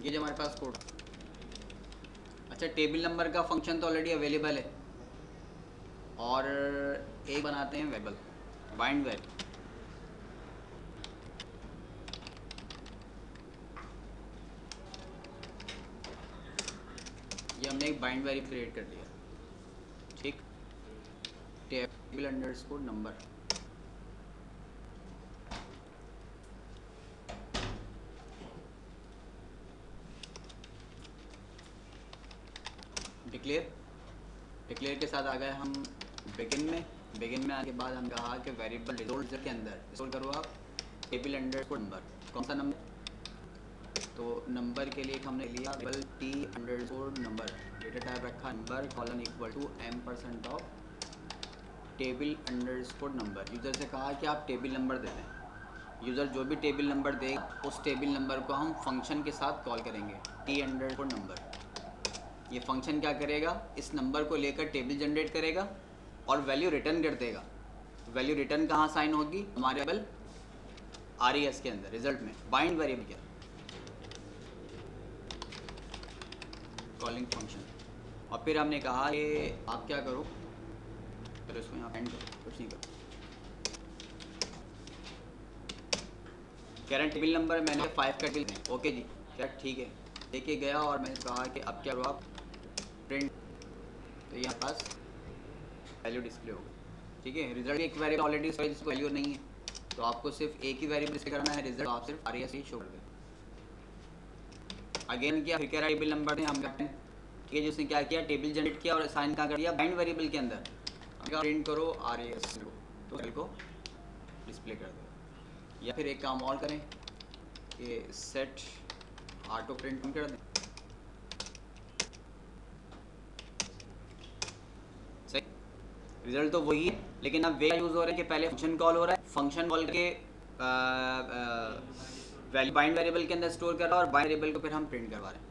ये जो हमारे पास कोड, अच्छा टेबल नंबर का फंक्शन तो ऑलरेडी अवेलेबल है, और एक बनाते हैं वेरिएबल, बाइंड वेरिएबल। ये हमने एक बाइंड वेरिएबल क्रिएट कर दिया, ठीक। टेबल अंडरस्कोर नंबर, डिक्लेयर के साथ आ गए हम बिगिन में आने के बाद हम कहा कि वेरिएबल रिजल्ट के अंदर स्टोर करो आप टेबल अंडरस्कोर नंबर। कौन सा नंबर? तो नंबर के लिए हमने लिया variable T underscore number, data type रखा number, colon equal to m% of table underscore number. User से कहा कि आप टेबल नंबर दे दें। यूज़र जो भी टेबल नंबर देगा उस टेबल नंबर को हम फंक्शन के साथ कॉल करेंगे, टी अंडरस्कोर नंबर। ये फंक्शन क्या करेगा, इस नंबर को लेकर टेबल जनरेट करेगा और वैल्यू रिटर्न कर देगा। वैल्यू रिटर्न कहाँ साइन होगी? हमारे वेरिएबल RES के अंदर, रिजल्ट में, बाइंड वेरिएबल के कॉलिंग फंक्शन। और फिर हमने कहा कि आप क्या करो, चलो इसको यहाँ एंड करो, कुछ नहीं करो। कह रहे हैं टेबल नंबर मैंने 5 का टेबल दें। ओके जी, क्या ठीक है, लेके गया और मैंने कहा कि अब क्या करो आप प्रिंट, तो यहाँ पास वैल्यू डिस्प्ले होगा, ठीक है। रिजल्ट एक वेरिएबल ऑलरेडी इसको वैल्यू नहीं है, तो आपको सिर्फ एक ही वेरिएबल डिस्प्ले करना है, रिजल्ट आप सिर्फ RES ही शो कर दें। अगेन क्या फिर कह रहा है टेबल नंबर ने हम ठीक है, जिसने क्या किया, टेबल जनरेट किया और असाइन कहाँ कर दिया, बाइंड वेरिएबल के अंदर। प्रिंट करो RES तो वेरिएबल को डिस्प्ले कर दो। या फिर एक काम और करें कि सेट ऑटो प्रिंट कर दें, सही। रिजल्ट तो वही है, लेकिन अब वे यूज़ हो रहे हैं कि पहले फंक्शन कॉल हो रहा है, फंक्शन कॉल के वैल्यू बाइंड वेरिएबल के अंदर स्टोर कर रहा है और बाइंड वेरिएबल को फिर हम प्रिंट करवा रहे हैं।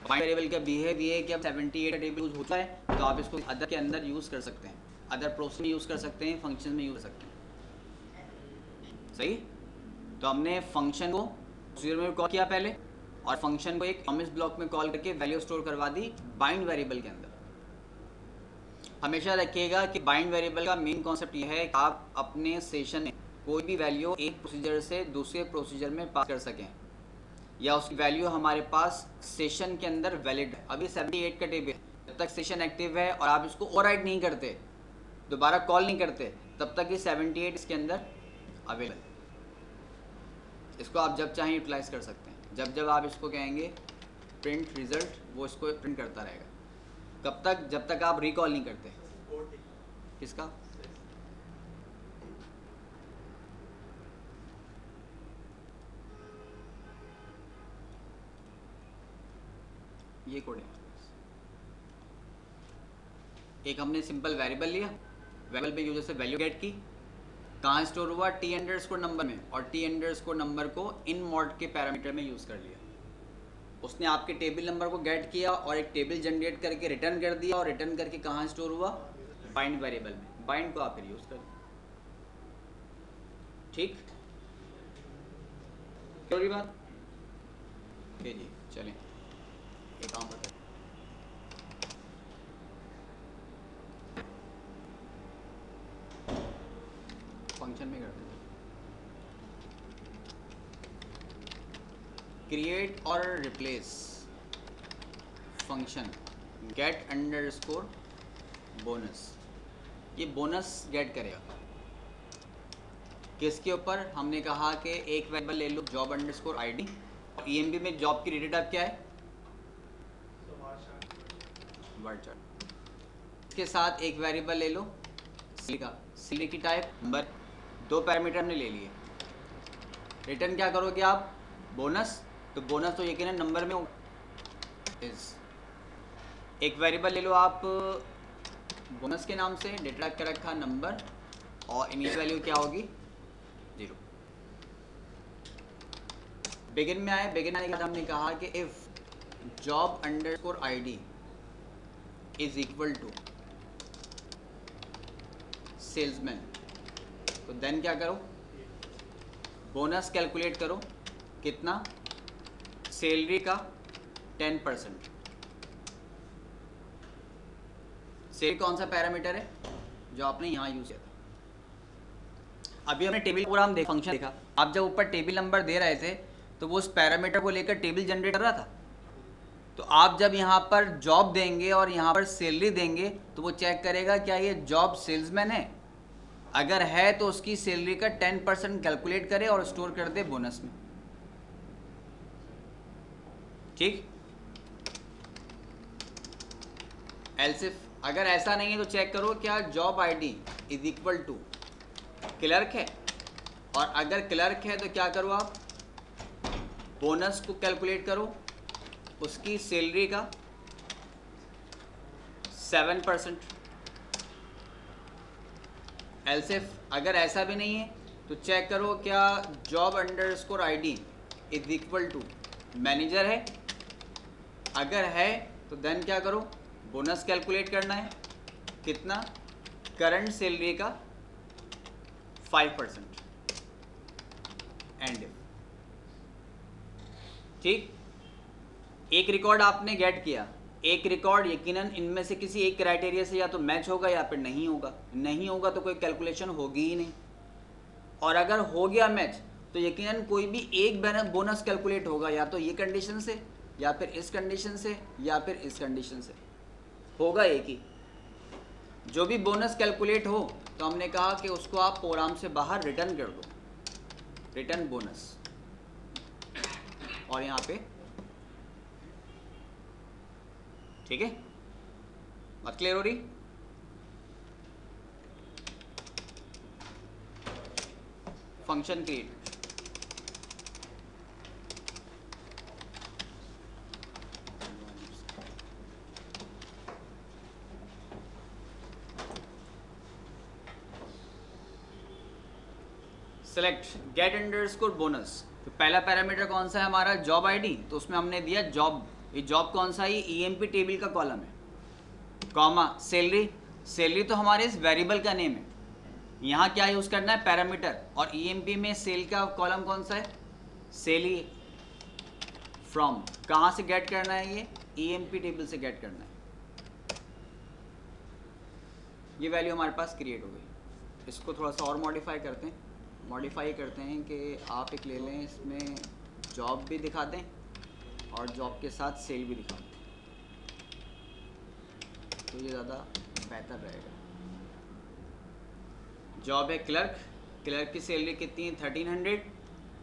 बाइंड वेरिएबल का बिहेव ये है कि अब 78 का टेबल यूज़ होता है तो आप इसको अदर के अंदर यूज़ कर सकते हैं, अदर प्रोसेस में यूज़ कर सकते हैं, फंक्शन में यूज़ कर सकते हैं, सही। तो हमने फंक्शन को प्रोसीजर में कॉल किया पहले, और फंक्शन को एक प्रॉमिस ब्लॉक में कॉल करके वैल्यू स्टोर करवा दी बाइंड वेरिएबल के अंदर। हमेशा रखिएगा कि बाइंड वेरिएबल का मेन कॉन्सेप्ट ये है कि आप अपने सेशन में कोई भी वैल्यू एक प्रोसीजर से दूसरे प्रोसीजर में पास कर सकें, या उसकी वैल्यू हमारे पास सेशन के अंदर वैलिड है। अभी 78 का टेबल, जब तक सेशन एक्टिव है और आप इसको ओवरराइड नहीं करते, दोबारा कॉल नहीं करते, तब तक ये 78 इसके अंदर अवेलेबल। इसको आप जब चाहें यूटिलाइज कर सकते हैं। जब जब आप इसको कहेंगे प्रिंट रिजल्ट, वो इसको प्रिंट करता रहेगा। कब तक? जब तक आप रिकॉल नहीं करते। किसका? ये कोड है। एक हमने सिंपल वेरिएबल लिया, वेरिएबल पे यूजर से वैल्यू गेट की, कहाँ स्टोर हुआ, टी अंडरस्कोर नंबर में, और टी अंडरस्कोर नंबर को इन मॉड के पैरामीटर में यूज़ कर लिया। उसने आपके टेबल नंबर को गेट किया और एक टेबल जनरेट करके रिटर्न कर दिया, और रिटर्न करके कहाँ स्टोर हुआ, बाइंड वेरिएबल में। बाइंड को आप फिर यूज़ कर, ठीक, क्या बात? ओके जी, चलें एक काम करते हैं। फंक्शन में करते हैं create or replace function get underscore bonus. ये बोनस गेट करेगा किसके ऊपर? हमने कहा कि एक वेरिएबल ले लो जॉब अंडरस्कोर ID, और EMB में जॉब की डेटा टाइप क्या है, वर्ड चार्ट। इसके साथ एक वेरिएबल ले लो सी का, सी की टाइप नंबर, 2 पैरामीटर हमने ले लिए। रिटर्न क्या करोगे आप, बोनस, तो बोनस तो यकीनन नंबर में इज। एक वेरिएबल ले लो आप बोनस के नाम से, डेटा टाइप का रखा नंबर, और इनिशियल वैल्यू क्या होगी, 0। बिगिन में आए, बिगिन आने के बाद हमने कहा कि if job underscore ID is equal to salesman, तो देन क्या करो, बोनस कैलकुलेट करो, कितना, सैलरी का 10%। सैलरी कौन सा पैरामीटर है जो आपने यहाँ यूज किया था? अभी हमने टेबल पूरा हम फंक्शन देखा। आप जब ऊपर टेबल नंबर दे रहे थे तो वो उस पैरामीटर को लेकर टेबल जनरेट कर रहा था। तो आप जब यहाँ पर जॉब देंगे और यहाँ पर सैलरी देंगे तो वो चेक करेगा क्या ये जॉब सेल्समैन है। अगर है तो उसकी सैलरी का 10% कैलकुलेट करे और स्टोर कर दे बोनस में। ठीक। एल्सिफ अगर ऐसा नहीं है तो चेक करो क्या job ID is equal to clerk है, और अगर क्लर्क है तो क्या करो आप बोनस को कैलकुलेट करो उसकी सैलरी का 7%। एल्सिफ अगर ऐसा भी नहीं है तो चेक करो क्या job underscore ID is equal to manager है। अगर है तो देन क्या करो बोनस कैलकुलेट करना है कितना, करंट सैलरी का 5% एंड। ठीक। एक रिकॉर्ड आपने गेट किया, एक रिकॉर्ड यकीनन इनमें से किसी एक क्राइटेरिया से या तो मैच होगा या फिर नहीं होगा। नहीं होगा तो कोई कैलकुलेशन होगी ही नहीं, और अगर हो गया मैच तो यकीनन कोई भी एक बोनस कैलकुलेट होगा, या तो ये कंडीशन से या फिर इस कंडीशन से या फिर इस कंडीशन से, होगा एक ही। जो भी बोनस कैलकुलेट हो तो हमने कहा कि उसको आप प्रोग्राम से बाहर रिटर्न कर दो, रिटर्न बोनस, और यहाँ पे ठीक है। बात क्लियर हो रही? Function create, select get underscore bonus. तो पहला पैरामीटर कौन सा है हमारा, जॉब आईडी, तो उसमें हमने दिया जॉब। ये जॉब कौन सा है, ईएमपी टेबल का कॉलम है, कॉमा सैलरी। सैलरी तो हमारे इस वेरिएबल का नेम है, यहाँ क्या यूज करना है पैरामीटर, और ईएमपी में सेल का कॉलम कौन सा है, सेली। फ्रॉम कहाँ से गेट करना है, ये ईएमपी टेबल से गेट करना है। ये वैल्यू हमारे पास क्रिएट हो गई। इसको थोड़ा सा और मॉडिफाई करते हैं, मॉडिफाई करते हैं कि आप एक ले लें, इसमें जॉब भी दिखा दें और जॉब के साथ सेल भी दिखा दें, तो ये ज़्यादा बेहतर रहेगा। जॉब है क्लर्क, क्लर्क की सैलरी कितनी है 1300,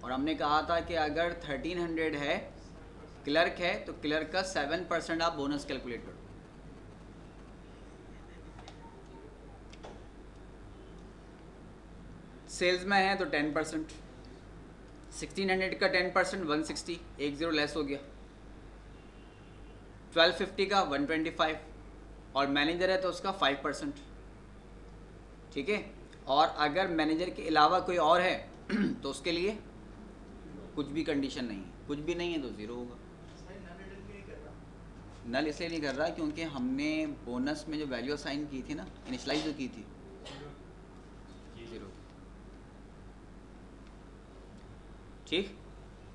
और हमने कहा था कि अगर 1300 है, क्लर्क है, तो क्लर्क का 7% आप बोनस कैलकुलेट करो। सेल्स में है तो 10%, 1600 का 10% 160, 10 लेस हो गया। 1250 का 125, और मैनेजर है तो उसका 5%। ठीक है। और अगर मैनेजर के अलावा कोई और है तो उसके लिए कुछ भी कंडीशन नहीं है, कुछ भी नहीं है तो 0 होगा। नल इसलिए नहीं कर रहा क्योंकि हमने बोनस में जो वैल्यू असाइन की थी ना, इनिशियलाइज जो की थी, 0। ठीक।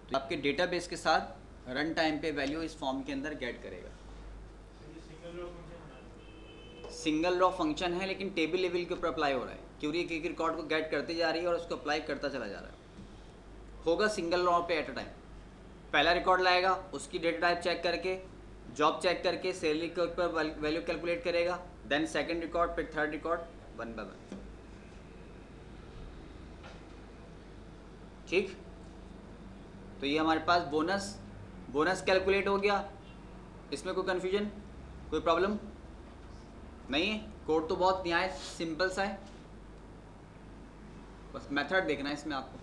तो आपके डेटाबेस के साथ रन टाइम पे वैल्यू इस फॉर्म के अंदर गेट करेगा। सिंगल रॉ फंक्शन है लेकिन टेबल लेवल के ऊपर अप्लाई हो रहा है, क्योंकि एक एक रिकॉर्ड को गेट करते जा रही है और उसको अप्लाई करता चला जा रहा है। होगा सिंगल रॉ पे एट अ टाइम। पहला रिकॉर्ड लाएगा, उसकी डेटा टाइप चेक करके, जॉब चेक करके, सैलरी के ऊपर वैल्यू कैलकुलेट करेगा, देन सेकंड रिकॉर्ड, फिर थर्ड रिकॉर्ड, 1 बाय 1। ठीक। तो ये हमारे पास बोनस कैलकुलेट हो गया। इसमें कोई कन्फ्यूजन, कोई प्रॉब्लम नहीं है? कोड तो बहुत नहायत सिंपल सा है, बस मेथड देखना है इसमें आपको।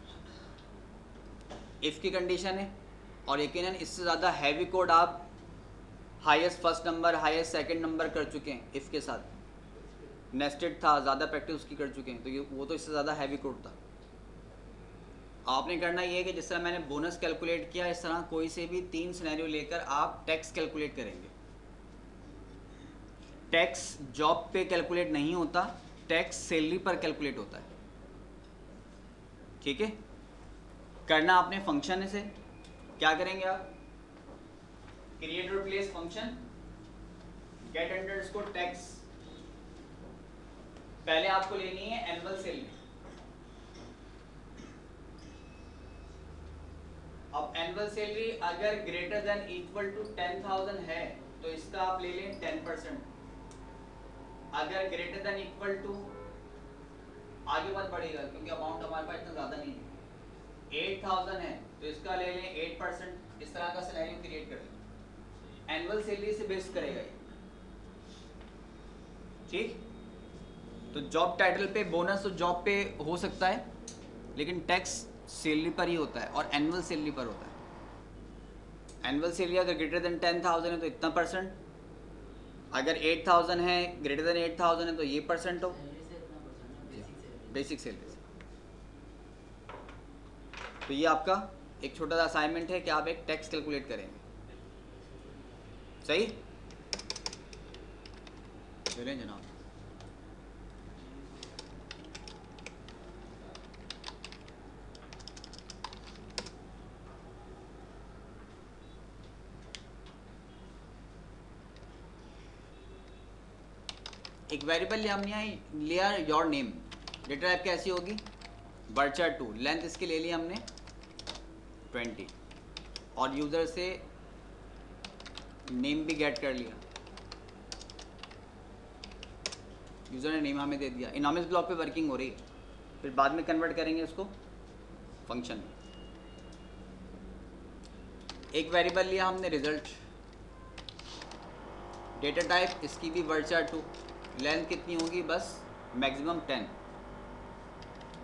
इफ़ की कंडीशन है, और यकीनन इससे ज़्यादा हैवी कोड आप highest first number, highest second number कर चुके हैं इफ़ के साथ। नेस्टेड था, ज़्यादा प्रैक्टिस उसकी कर चुके हैं, तो ये वो तो इससे ज़्यादा हैवी कोड था। आपने करना ये है कि जिस तरह मैंने बोनस कैलकुलेट किया, इस तरह कोई से भी 3 सिनेरियो लेकर आप टैक्स कैलकुलेट करेंगे। टैक्स जॉब पे कैलकुलेट नहीं होता, टैक्स सैलरी पर कैलकुलेट होता है। ठीक है। करना आपने फंक्शन से क्या करेंगे आप, create or replace function get underscore tax. पहले आपको लेनी है एनुअल सैलरी। अब एनुअल सैलरी अगर ग्रेटर देन इक्वल टू 10,000 है तो इसका आप ले लें 10%। अगर ग्रेटर देन इक्वल टू, आगे मत बढ़ेगा क्योंकि अमाउंट हमारे पास इतना ज्यादा नहीं है, 8,000 है तो इसका ले लें 8%। इस तरह का सिनेरियो क्रिएट कर लें, एनुअल सैलरी से बेस करेगा ये। ठीक, तो जॉब टाइटल पे बोनस तो जॉब पे हो सकता है लेकिन टैक्स सैलरी पर ही होता है और एनुअल सैलरी पर होता है। एनुअल सैलरी अगर ग्रेटर देन 10,000 है तो इतना परसेंट, अगर 8,000 है ग्रेटर देन 8,000 है तो ये परसेंट हो बेसिक सैलरी से। तो ये आपका एक छोटा सा असाइनमेंट है कि आप एक टैक्स कैलकुलेट करेंगे। सही, चलें जनाब। एक वेरिएबल हमने लिया योर नेम, डेटा टाइप कैसी होगी वर्चर 2, लेंथ इसके ले लिया हमने 20 और यूज़र से नेम भी गेट कर लिया। यूज़र ने नेम हमें दे दिया, इनॉमिस ब्लॉक पे वर्किंग हो रही है, फिर बाद में कन्वर्ट करेंगे उसको फंक्शन में। एक वेरिएबल लिया हमने रिजल्ट, डेटा टाइप इसकी भी वर्चर 2, लेंथ कितनी होगी बस मैक्सिमम 10।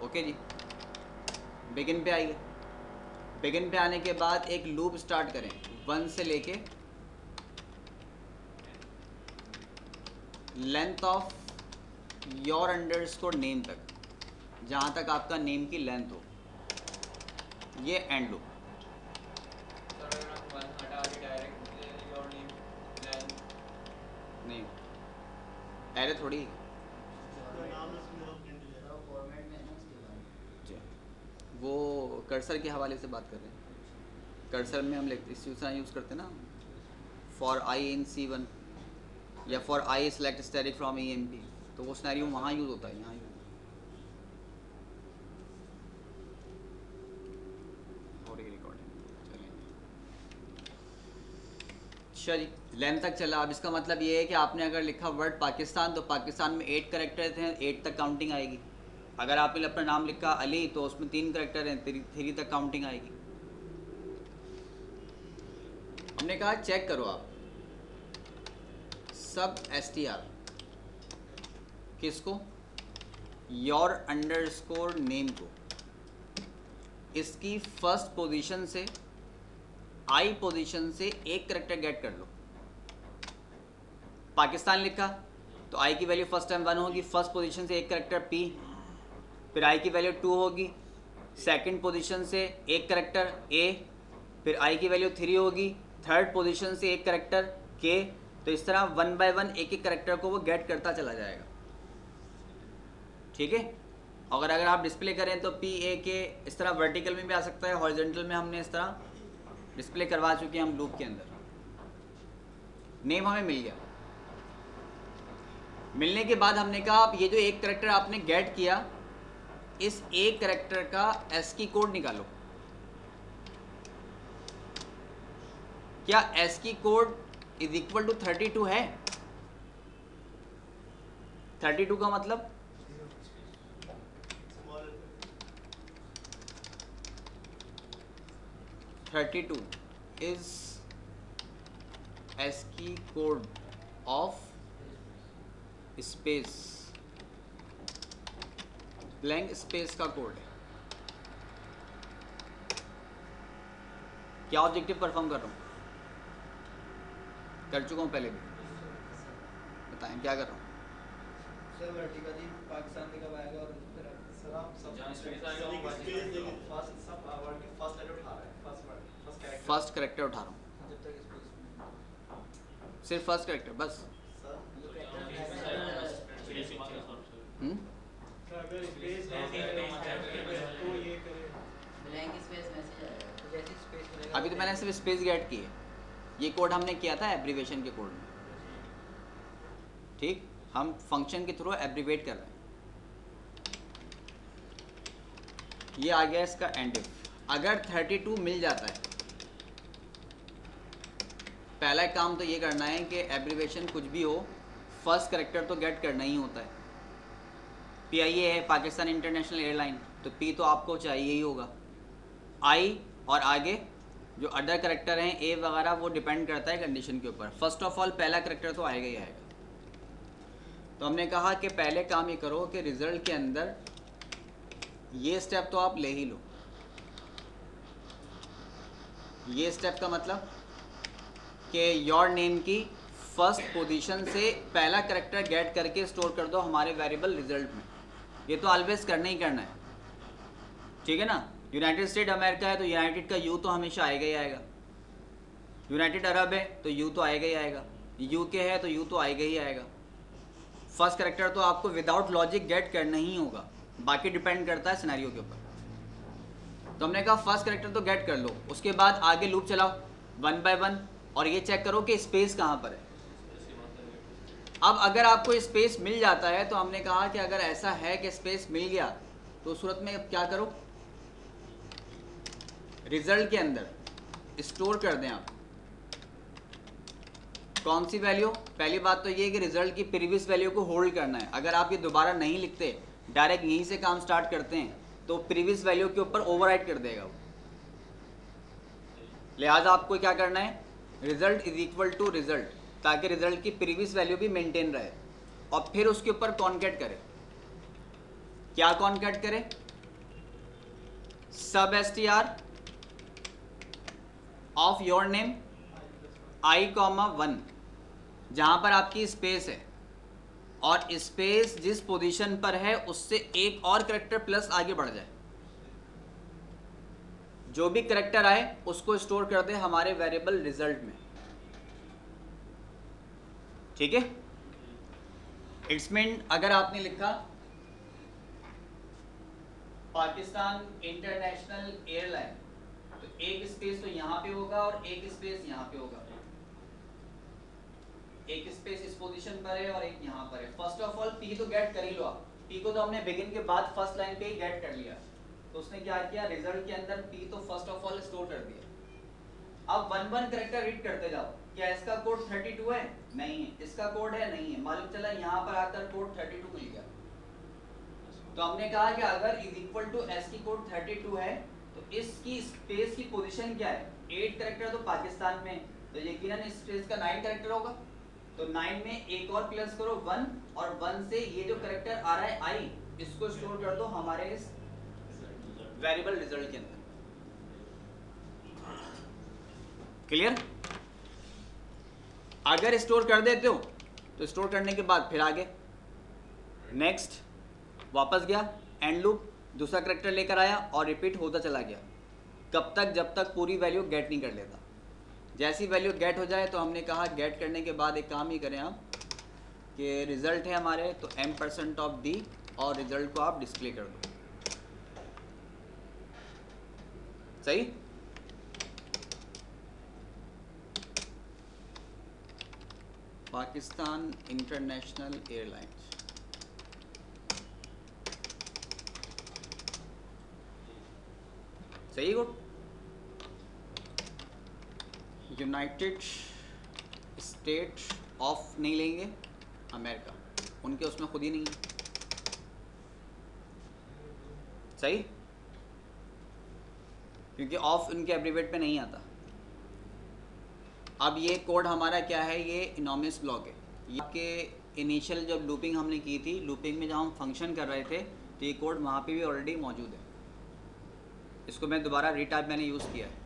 ओके जी, बिगिन पे आइए। बिगिन पे आने के बाद एक लूप स्टार्ट करें 1 से लेके length of your underscore name तक, जहाँ तक आपका नेम की लेंथ हो, ये एंड लूप। नहीं, एरे थोड़ी वो कर्सर के हवाले से बात कर रहे हैं। कर्सर में हम लिखते इस तरह यूज़ करते हैं ना, फॉर आई इन C1 या for I select static from EMP, तो वो सिनेरियो वहाँ यूज़ होता है, यहाँ यूज़ हो रही रिकॉर्डिंग। अच्छा जी, लेंथ तक चला। अब इसका मतलब ये है कि आपने अगर लिखा वर्ड पाकिस्तान तो पाकिस्तान में 8 करेक्टर थे, 8 तक काउंटिंग आएगी। अगर आपने अपना नाम लिखा अली तो उसमें 3 करेक्टर हैं, 3 तक काउंटिंग आएगी। हमने कहा चेक करो आप सब str किसको, योर अंडरस्कोर नेम को, इसकी फर्स्ट पोजीशन से आई पोजीशन से एक करेक्टर गेट कर लो। पाकिस्तान लिखा तो आई की वैल्यू फर्स्ट टाइम 1 होगी, फर्स्ट पोजीशन से एक करेक्टर P, फिर आई की वैल्यू 2 होगी, सेकंड पोजीशन से एक करेक्टर A, फिर आई की वैल्यू 3 होगी, थर्ड पोजीशन से एक करेक्टर K। तो इस तरह 1 बाय 1 एक एक करेक्टर को वो गेट करता चला जाएगा। ठीक है, अगर आप डिस्प्ले करें तो PAK इस तरह वर्टिकल में भी आ सकता है, हॉरिजॉन्टल में हमने इस तरह डिस्प्ले करवा चुके हैं हम लूप के अंदर। नेम हमें मिल गया। मिलने के बाद हमने कहा आप ये जो एक करेक्टर आपने गेट किया, इस एक करेक्टर का ASCII कोड निकालो। क्या ASCII code is equal to 32 है? 32 का मतलब 32 is ASCII code of space, blank space का कोड है। क्या ऑब्जेक्टिव परफॉर्म कर रहा हूँ? कर चुका हूँ पहले भी, बताएं क्या कर रहा हूँ? सर वर्टिकली पाकिस्तान में कब आएगा और सर आप सब जहां स्पेस आएगा वो फर्स्ट सब वर्ड के फर्स्ट लेटर उठा रहा है, फर्स्ट कैरेक्टर उठा रहा हूँ, जब तक स्पेस सिर्फ फर्स्ट कैरेक्टर बस। अगर स्पेस तो ये करे ब्लैंक स्पेस मैसेज आएगा, जैसे स्पेस मिलेगा। अभी तो मैंने सिर्फ स्पेस गेट की है, ये कोड हमने किया था एब्रीवेशन के कोड में, ठीक। हम फंक्शन के थ्रू एब्रीवेट कर रहे हैं। ये आ गया इसका एंड इफ। अगर 32 मिल जाता है, पहला काम तो ये करना है कि एब्रीवेशन कुछ भी हो, फर्स्ट करेक्टर तो गेट करना ही होता है। PIA है, पाकिस्तान इंटरनेशनल एयरलाइन, तो P तो आपको चाहिए ही होगा। I और आगे जो अदर करेक्टर हैं A वगैरह, वो डिपेंड करता है कंडीशन के ऊपर। फर्स्ट ऑफ ऑल पहला करेक्टर तो आएगा ही आएगा। तो हमने कहा कि पहले काम ये करो कि रिजल्ट के अंदर ये स्टेप तो आप ले ही लो। ये स्टेप का मतलब कि योर नेम की फर्स्ट पोजीशन से पहला करेक्टर गेट करके स्टोर कर दो हमारे वेरिएबल रिजल्ट में। ये तो ऑलवेज करना ही करना है, ठीक है ना। यूनाइटेड स्टेट अमेरिका है तो यूनाइटेड का यू तो हमेशा आएगा ही आएगा। यूनाइटेड अरब है तो यू तो आएगा ही आएगा। यूके है तो यू तो आएगा ही आएगा। फर्स्ट करेक्टर तो आपको विदाउट लॉजिक गेट करना ही होगा, बाकी डिपेंड करता है सिनेरियो के ऊपर। तो हमने कहा फर्स्ट करेक्टर तो गेट कर लो, उसके बाद आगे लूप चलाओ 1 बाय 1 और ये चेक करो कि स्पेस कहाँ पर है। अब अगर आपको स्पेस मिल जाता है तो हमने कहा कि अगर ऐसा है कि स्पेस मिल गया तो उस सूरत में अब क्या करो, रिजल्ट के अंदर स्टोर कर दें आप। कौन सी वैल्यू? पहली बात तो ये कि रिजल्ट की प्रीवियस वैल्यू को होल्ड करना है। अगर आप ये दोबारा नहीं लिखते, डायरेक्ट यहीं से काम स्टार्ट करते हैं, तो प्रीवियस वैल्यू के ऊपर ओवरराइट कर देगा वो। लिहाजा आपको क्या करना है, result is equal to result, ताकि रिजल्ट की प्रीवियस वैल्यू भी मेंटेन रहे, और फिर उसके ऊपर कॉन्केट करें। क्या कॉन्केट करें? सब str of your name i,1, जहां पर आपकी स्पेस है और स्पेस जिस पोजीशन पर है उससे एक और करेक्टर प्लस आगे बढ़ जाए। जो भी करेक्टर आए उसको स्टोर कर दे हमारे वेरिएबल रिजल्ट में, ठीक है। इट्स मीन अगर आपने लिखा पाकिस्तान इंटरनेशनल एयरलाइन, तो एक स्पेस तो यहां पे होगा और एक स्पेस यहां पे होगा। एक स्पेस इस पोजीशन पर है और एक यहां पर है। फर्स्ट ऑफ ऑल P तो गेट कर ही लो आप। P को तो हमने बिगिन के बाद फर्स्ट लाइन पे ही गेट कर लिया, तो उसने क्या किया, रिजल्ट के अंदर P तो फर्स्ट ऑफ ऑल स्टोर कर दिया। अब 1-1 करेक्टर रीड करते जाओ। क्या इसका कोड 32 है? नहीं है। इसका कोड है? नहीं है। मालूम चला यहाँ पर आकर कोड 32 मिल गया। तो हमने कहा कि अगर इज इक्वल टू एस की कोड 32 है तो इसकी स्पेस की पोजीशन क्या है? 8 करेक्टर तो पाकिस्तान में, तो यकीनन इस स्पेस का 9 करेक्टर होगा। तो 9 में एक और प्लस करो 1, और 1 से ये जो करेक्टर आ रहा है आई, इसको स्टोर कर दो हमारे इस वेरिएबल रिजल्ट के अंदर। क्लियर? अगर स्टोर कर देते हो तो स्टोर करने के बाद फिर आगे नेक्स्ट वापस गया, एंड लूप, दूसरा करेक्टर लेकर आया और रिपीट होता चला गया। कब तक? जब तक पूरी वैल्यू गेट नहीं कर लेता। जैसी वैल्यू गेट हो जाए तो हमने कहा गेट करने के बाद एक काम ही करें आप कि रिजल्ट है हमारे, तो m% ऑफ दी और रिजल्ट को आप डिस्प्ले कर दो। सही? पाकिस्तान इंटरनेशनल एयरलाइंस, सही। गुड। यूनाइटेड स्टेट ऑफ नहीं लेंगे अमेरिका, उनके उसमें खुद ही नहीं है। सही, क्योंकि ऑफ उनके एब्रीवेट पे नहीं आता। अब ये कोड हमारा क्या है, ये इनॉमिस ब्लॉक है। ये आपके इनिशियल जब लूपिंग हमने की थी, लूपिंग में जब हम फंक्शन कर रहे थे, तो ये कोड वहाँ पे भी ऑलरेडी मौजूद है। इसको मैं दोबारा रीटाइप मैंने यूज़ किया है।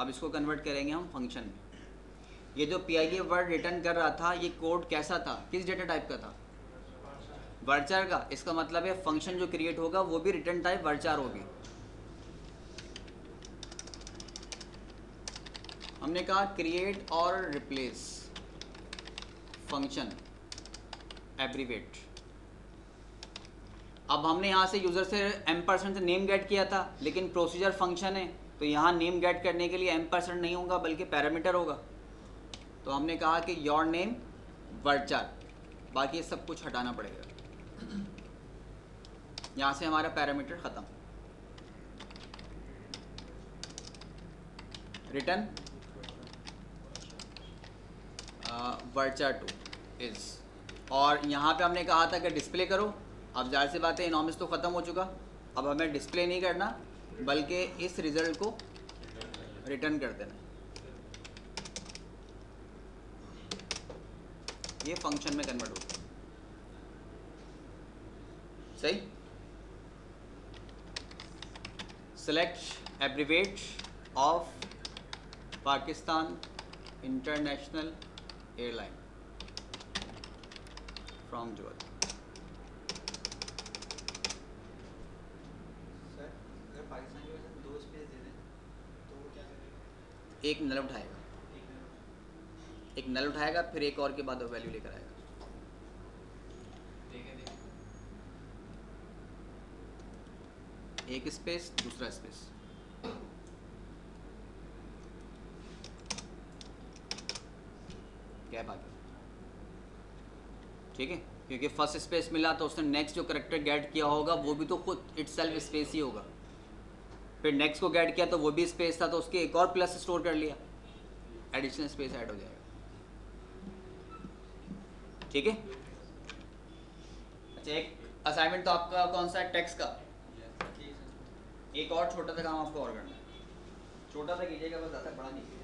अब इसको कन्वर्ट करेंगे हम फंक्शन में। ये जो PIA वर्ड रिटर्न कर रहा था, ये कोड कैसा था, किस डेटा टाइप का था? वर्चर का। इसका मतलब है फंक्शन जो क्रिएट होगा वो भी रिटर्न टाइप वर्चर होगी। हमने कहा create or replace function abbreviate. अब हमने यहाँ से यूज़र से m% से नेम गेट किया था, लेकिन प्रोसीजर फंक्शन है तो यहाँ नेम गेट करने के लिए m% नहीं होगा बल्कि पैरामीटर होगा। तो हमने कहा कि योर नेम वर्चर, बाकी सब कुछ हटाना पड़ेगा। यहाँ से हमारा पैरामीटर ख़त्म। रिटर्न वर्चर टू इज़, और यहाँ पे हमने कहा था कि डिस्प्ले करो। अब जाहिर सी बात है इनॉमिस तो ख़त्म हो चुका, अब हमें डिस्प्ले नहीं करना बल्कि इस रिज़ल्ट को रिटर्न कर देना। ये फंक्शन में कन्वर्ट होगा, सही। Select abbreviate of Pakistan international airline from Joel. Sir अगर पाकिस्तान की वजह से 2 स्पेस दे दें तो वो क्या करेगा? एक नल उठाएगा, एक नल उठाएगा, फिर एक और के बाद वो वैल्यू लेकर आएगा। एक स्पेस दूसरा स्पेस, गैप आ गया, ठीक है। क्योंकि फर्स्ट स्पेस मिला तो उसने नेक्स्ट जो करेक्टर गेट किया होगा वो भी तो खुद इटसेल्फ स्पेस ही होगा। फिर नेक्स्ट को गेट किया तो वो भी स्पेस था, तो उसके एक और प्लस स्टोर कर लिया, एडिशनल स्पेस ऐड हो जाएगा, ठीक है। अच्छा, एक असाइनमेंट तो आपका कौन सा है? टेक्स्ट का। एक और छोटा सा काम आपको और करना है, छोटा सा कीजिएगा बस, ज़्यादा बड़ा नहीं कीजिएगा।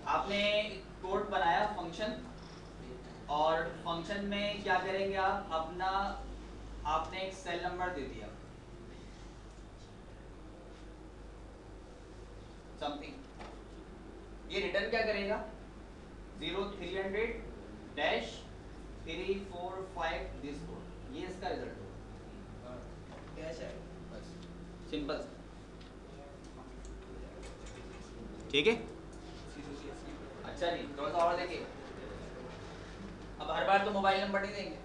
आपने कोड बनाया फंक्शन, और फंक्शन में क्या करेंगे आप अपना, आपने एक सेल नंबर दे दिया समथिंग, ये रिटर्न क्या करेगा? 0300 डैश 345 दिस कोड, ये इसका रिजल्ट होगा। कैश है बस सिंपल, ठीक है। अच्छा जी, थोड़ा सा और देखिए। अब हर बार तो मोबाइल नंबर नहीं देंगे,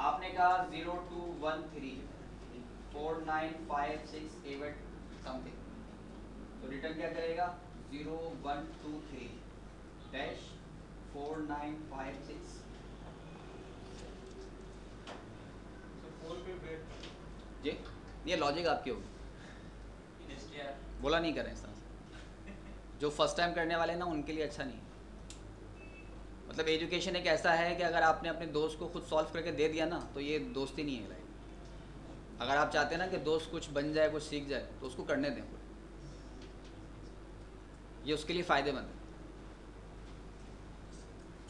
आपने कहा 0213 4956 समथिंग, तो रिटर्न क्या करेगा? 0123 डैश 4956 जी। ये लॉजिक आपकी होगी, बोला नहीं करें इस तरह से, जो फर्स्ट टाइम करने वाले ना उनके लिए अच्छा नहीं है। मतलब एजुकेशन एक ऐसा है कि अगर आपने अपने दोस्त को खुद सॉल्व करके दे दिया ना तो ये दोस्ती नहीं है लाइफ। अगर आप चाहते हैं ना कि दोस्त कुछ बन जाए, कुछ सीख जाए, तो उसको करने दें, ये उसके लिए फ़ायदेमंद है।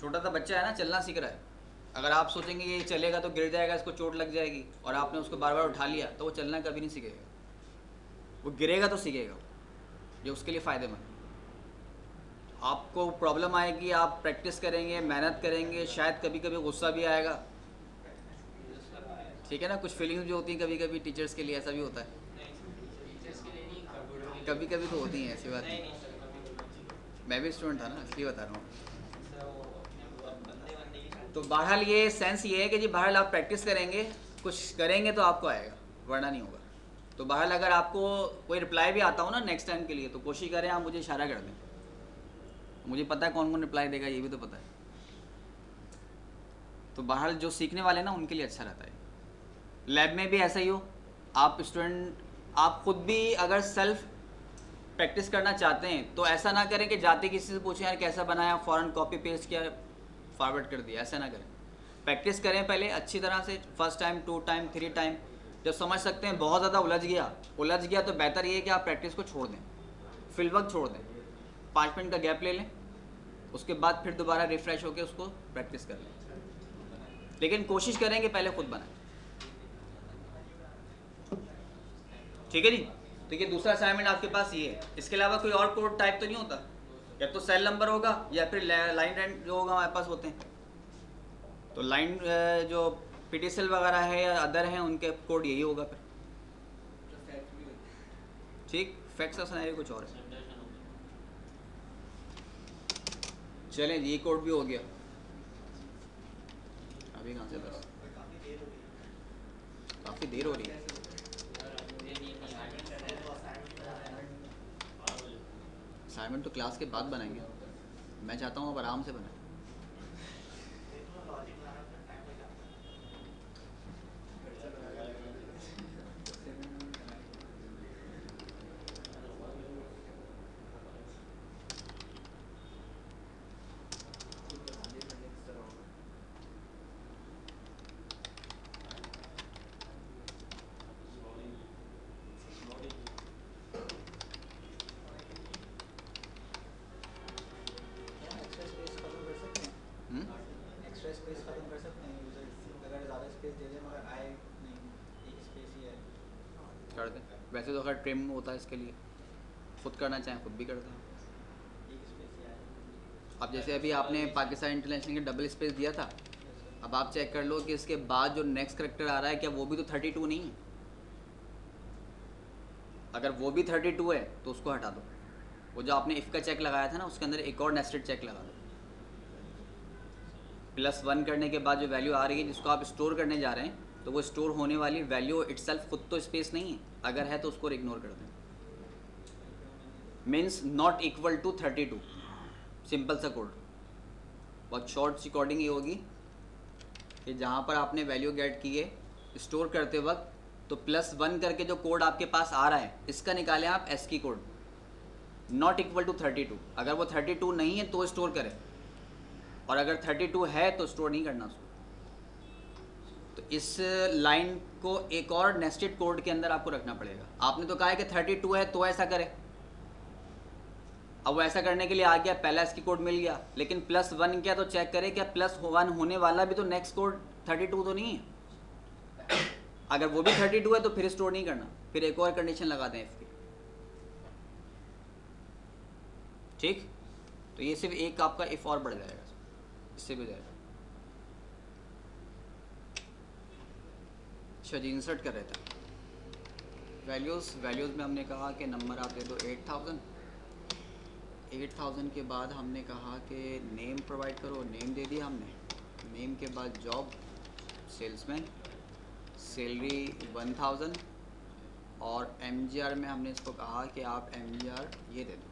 छोटा सा बच्चा है ना, चलना सीख रहा है, अगर आप सोचेंगे ये चलेगा तो गिर जाएगा, इसको चोट लग जाएगी, और आपने उसको बार बार उठा लिया, तो वो चलना कभी नहीं सीखेगा, वो गिरेगा तो सीखेगा, ये उसके लिए फ़ायदेमंद है। आपको प्रॉब्लम आएगी, आप प्रैक्टिस करेंगे, मेहनत करेंगे, शायद कभी कभी गुस्सा भी आएगा, ठीक है ना। कुछ फीलिंग्स भी होती हैं कभी कभी, टीचर्स के लिए ऐसा भी होता है, कभी कभी तो होती हैं, ऐसी बात नहीं। मैं भी स्टूडेंट था ना, इसलिए बता रहा हूँ। तो बहरहाल ये सेंस ये है कि जी बहरहाल आप प्रैक्टिस करेंगे, कुछ करेंगे तो आपको आएगा, वरना नहीं होगा। तो बहरहाल अगर आपको कोई रिप्लाई भी आता हो ना नेक्स्ट टाइम के लिए, तो कोशिश करें आप मुझे इशारा कर दें, मुझे पता है कौन कौन रिप्लाई देगा, ये भी तो पता है। तो बहरहाल जो सीखने वाले ना उनके लिए अच्छा रहता है। लैब में भी ऐसा ही हो, आप स्टूडेंट आप खुद भी अगर सेल्फ प्रैक्टिस करना चाहते हैं तो ऐसा ना करें कि जाते किसी से पूछें यार कैसा बनाया, फ़ौरन कॉपी पेस्ट किया फॉरवर्ड कर दिया, ऐसा ना करें। प्रैक्टिस करें पहले अच्छी तरह से, फर्स्ट टाइम, 2 टाइम, 3 टाइम। जब समझ सकते हैं बहुत ज़्यादा उलझ गया तो बेहतर ये है कि आप प्रैक्टिस को छोड़ दें, फिल वक्त छोड़ दें, 5 मिनट का गैप ले लें, उसके बाद फिर दोबारा रिफ़्रेश होकर उसको प्रैक्टिस कर लें। लेकिन कोशिश करें कि पहले खुद बनाएं, ठीक है जी। तो ये दूसरा असाइनमेंट आपके पास ये है। इसके अलावा कोई और कोड टाइप तो नहीं होता, या तो सेल नंबर होगा या फिर लाइन रेंट जो होगा हमारे पास होते हैं। तो लाइन जो PTCL वगैरह है या अदर हैं उनके कोड यही होगा फिर, ठीक। फैक्ट्स का सिनेरियो कुछ और है। चलें ये कोड भी हो गया, अभी कहाँ से बस काफ़ी देर हो रही है। असाइनमेंट तो क्लास के बाद बनाएंगे, मैं चाहता हूँ अब आराम से बनाएं। एक्स्ट्रा स्पेस खत्म कर सकते हैं यूजर, अगर ज़्यादा स्पेस दे दें मगर आए नहीं, एक स्पेस ही है कर दें। वैसे तो अगर ट्रिम होता है इसके लिए, खुद करना चाहें खुद भी करते हैं। एक स्पेस ही आए। अब जैसे अभी आपने पाकिस्तान इंटरनेशनल के डबल स्पेस दिया था, अब आप चेक कर लो कि इसके बाद जो नेक्स्ट करेक्टर आ रहा है क्या वो भी तो 32 नहीं है? अगर वो भी 32 है तो उसको हटा दो। वो जो आपने इफ़ का चेक लगाया था ना, उसके अंदर एक और नेस्टेड चेक लगा दो। +1 करने के बाद जो वैल्यू आ रही है जिसको आप स्टोर करने जा रहे हैं, तो वो स्टोर होने वाली वैल्यू इटसेल्फ खुद तो स्पेस नहीं है, अगर है तो उसको इग्नोर कर दें। Means not equal to 32, simple सा कोड। बहुत शॉर्ट सी कोडिंग ये होगी कि जहाँ पर आपने वैल्यू गेट की है स्टोर करते वक्त, तो +1 करके जो कोड आपके पास आ रहा है इसका निकालें आप एस की कोड, नॉट इक्वल टू 32। अगर वो 32 नहीं है तो स्टोर करें, और अगर 32 है तो स्टोर नहीं करना उसको। तो इस लाइन को एक और नेस्टेड कोड के अंदर आपको रखना पड़ेगा। आपने तो कहा है कि 32 है तो ऐसा करें, अब वो ऐसा करने के लिए आ गया, पहला इसकी कोड मिल गया, लेकिन +1 किया तो चेक करें क्या +1 होने वाला भी तो नेक्स्ट कोड 32 तो नहीं है। अगर वो भी 32 है तो फिर स्टोर नहीं करना, फिर एक और कंडीशन लगा दें इफ की। ठीक, तो ये सिर्फ एक आपका इफ और बढ़ जाएगा, इससे भी जाएगा। अच्छा जी, इंसर्ट कर रहे थे वैल्यूज़ में हमने कहा कि नंबर आप दे दो 8000 के बाद हमने कहा कि नेम प्रोवाइड करो, नेम दे दिया हमने। नेम के बाद जॉब सेल्समैन, सैलरी 1000, और MGR में हमने इसको कहा कि आप MGR ये दे दो,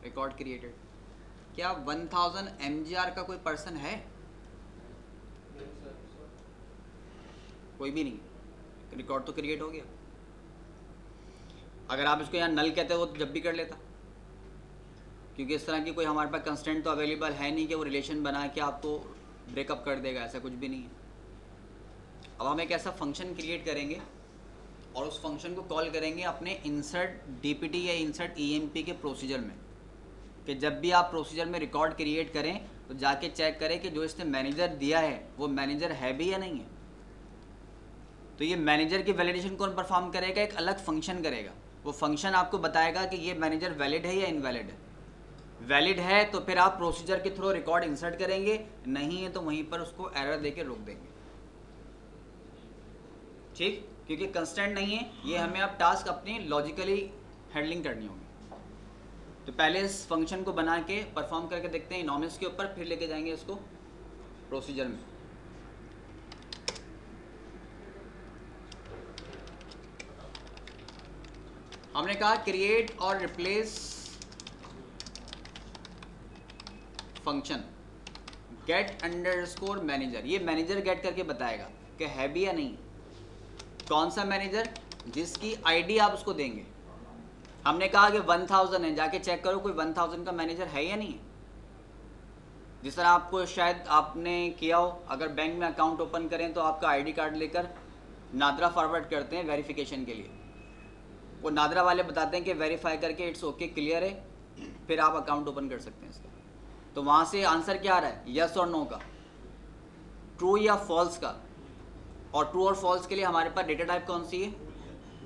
रिकॉर्ड क्रिएटेड। क्या 1000 MGR का कोई पर्सन है? कोई भी नहीं, रिकॉर्ड तो क्रिएट हो गया। अगर आप इसको यहाँ नल कहते हो तो जब भी कर लेता, क्योंकि इस तरह की कोई हमारे पास कंस्टेंट तो अवेलेबल है नहीं कि वो रिलेशन बना के आपको ब्रेकअप कर देगा, ऐसा कुछ भी नहीं है। अब हम एक ऐसा फंक्शन क्रिएट करेंगे और उस फंक्शन को कॉल करेंगे अपने इंसर्ट DPT या इंसर्ट EMP के प्रोसीजर में, कि जब भी आप प्रोसीजर में रिकॉर्ड क्रिएट करें तो जाके चेक करें कि जो इसने मैनेजर दिया है वो मैनेजर है भी या नहीं है। तो ये मैनेजर की वैलिडेशन कौन परफॉर्म करेगा? एक अलग फंक्शन करेगा। वो फंक्शन आपको बताएगा कि ये मैनेजर वैलिड है या इनवैलिड है। वैलिड है तो फिर आप प्रोसीजर के थ्रू रिकॉर्ड इंसर्ट करेंगे, नहीं है तो वहीं पर उसको एरर देके रोक देंगे। ठीक, क्योंकि कंस्टेंट नहीं है, ये हमें अब टास्क अपनी लॉजिकली हैंडलिंग करनी होगी। तो पहले इस फंक्शन को बना के परफॉर्म करके देखते हैं इनॉमिस के ऊपर, फिर लेके जाएंगे इसको प्रोसीजर में। हमने कहा create or replace function get underscore manager. ये मैनेजर गेट करके बताएगा कि है भी या नहीं। कौन सा मैनेजर? जिसकी आईडी आप उसको देंगे। हमने कहा कि 1000 है, जाके चेक करो कोई 1000 का मैनेजर है या नहीं है। जिस तरह आपको शायद आपने किया हो, अगर बैंक में अकाउंट ओपन करें तो आपका आईडी कार्ड लेकर नादरा फॉरवर्ड करते हैं वेरिफिकेशन के लिए। वो नादरा वाले बताते हैं कि वेरीफाई करके इट्स ओके क्लियर है, फिर आप अकाउंट ओपन कर सकते हैं इसका। तो वहाँ से आंसर क्या आ रहा है? यस और नो का, ट्रू या फॉल्स का। और ट्रू और फॉल्स के लिए हमारे पास डेटा टाइप कौन सी है?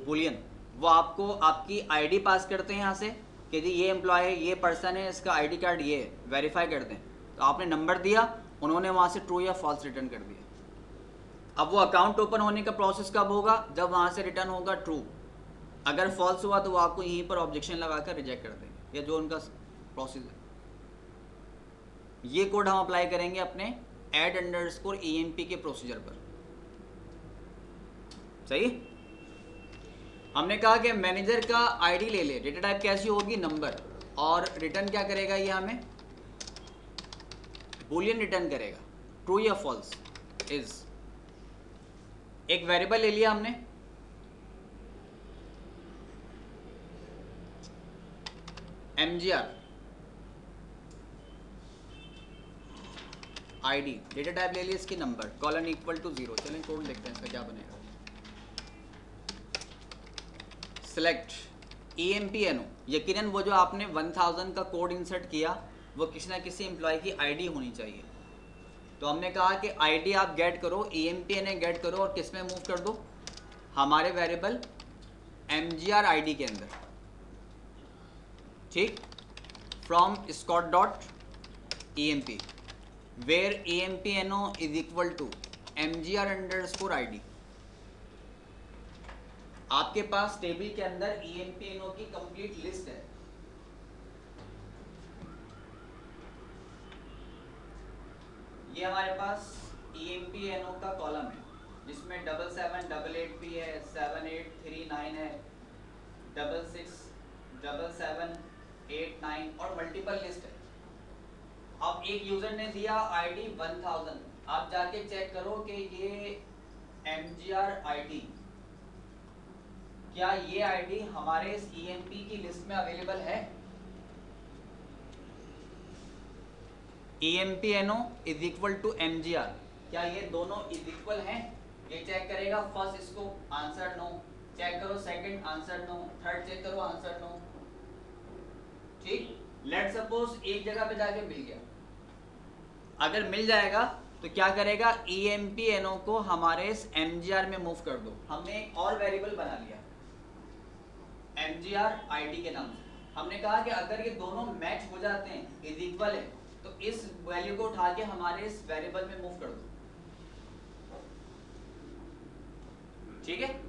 बुलियन। वो आपको आपकी आईडी पास करते हैं यहाँ से कि जी ये एम्प्लॉय है, ये पर्सन है, इसका आईडी कार्ड ये है, वेरीफाई करते हैं। तो आपने नंबर दिया, उन्होंने वहाँ से ट्रू या फॉल्स रिटर्न कर दिया। अब वो अकाउंट ओपन होने का प्रोसेस कब होगा? जब वहाँ से रिटर्न होगा ट्रू। अगर फॉल्स हुआ तो वो आपको यहीं पर ऑब्जेक्शन लगाकर रिजेक्ट कर देंगे, या जो उनका प्रोसेस है। ये कोड हम अप्लाई करेंगे अपने ऐड अंडरस्कोर EMP के प्रोसीजर पर। सही? हमने कहा कि मैनेजर का आईडी ले ले, डेटा टाइप कैसी होगी, नंबर, और रिटर्न क्या करेगा ये हमें बूलियन रिटर्न करेगा, ट्रू या फॉल्स इज। एक वेरिएबल ले लिया हमने, mgr id, डेटा टाइप ले लिया इसकी नंबर, कॉलन इक्वल टू 0। चलें कोड देखते हैं इसका क्या बनेगा। सेलेक्ट EMPNO, यकीनन वो जो आपने 1000 का कोड इंसर्ट किया वो किसी ना किसी एम्प्लॉय की आईडी होनी चाहिए। तो हमने कहा कि आईडी आप गेट करो, EMPNO गेट करो और किस में मूव कर दो, हमारे वेरिएबल mgr id के अंदर, ठीक, from Scott dot emp where EMPNO is equal to mgr underscore id। आपके पास टेबल के अंदर EMPNO की कंप्लीट लिस्ट है। ये हमारे पास EMPNO का कॉलम है जिसमें 7788 भी है, 7839 है, 667789 और मल्टीपल लिस्ट है। अब एक यूजर ने दिया आईडी 1000, आप जाके चेक करो कि ये mgr id, क्या ये आईडी हमारे इस EMP की लिस्ट में अवेलेबल है। EMPNO is equal to mgr, क्या ये दोनों इज इक्वल हैं, ये चेक करेगा। फर्स्ट इसको आंसर नो, चेक करो second answer no, third check करो आंसर नो, ठीक। लेट सपोज एक जगह पे जाके मिल गया, अगर मिल जाएगा तो क्या करेगा, EMPNO को हमारे इस mgr में मूव कर दो। हमने एक और वेरिएबल बना लिया mgr id के नाम से। हमने कहा कि अगर ये दोनों मैच हो जाते हैं, इज इक्वल है, तो इस वैल्यू को उठा के हमारे इस वेरिएबल में मूव कर दो, ठीक है।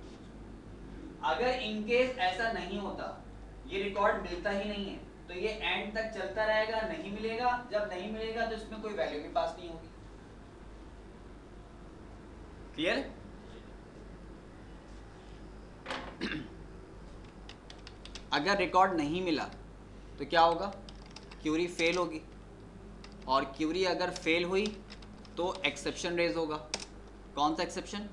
अगर इनकेस ऐसा नहीं होता, ये रिकॉर्ड मिलता ही नहीं है, तो ये एंड तक चलता रहेगा, नहीं मिलेगा। जब नहीं मिलेगा तो इसमें कोई वैल्यू भी पास नहीं होगी। क्लियर? अगर रिकॉर्ड नहीं मिला तो क्या होगा, क्यूरी फेल होगी, और क्यूरी अगर फेल हुई तो एक्सेप्शन रेज होगा। कौन सा exception?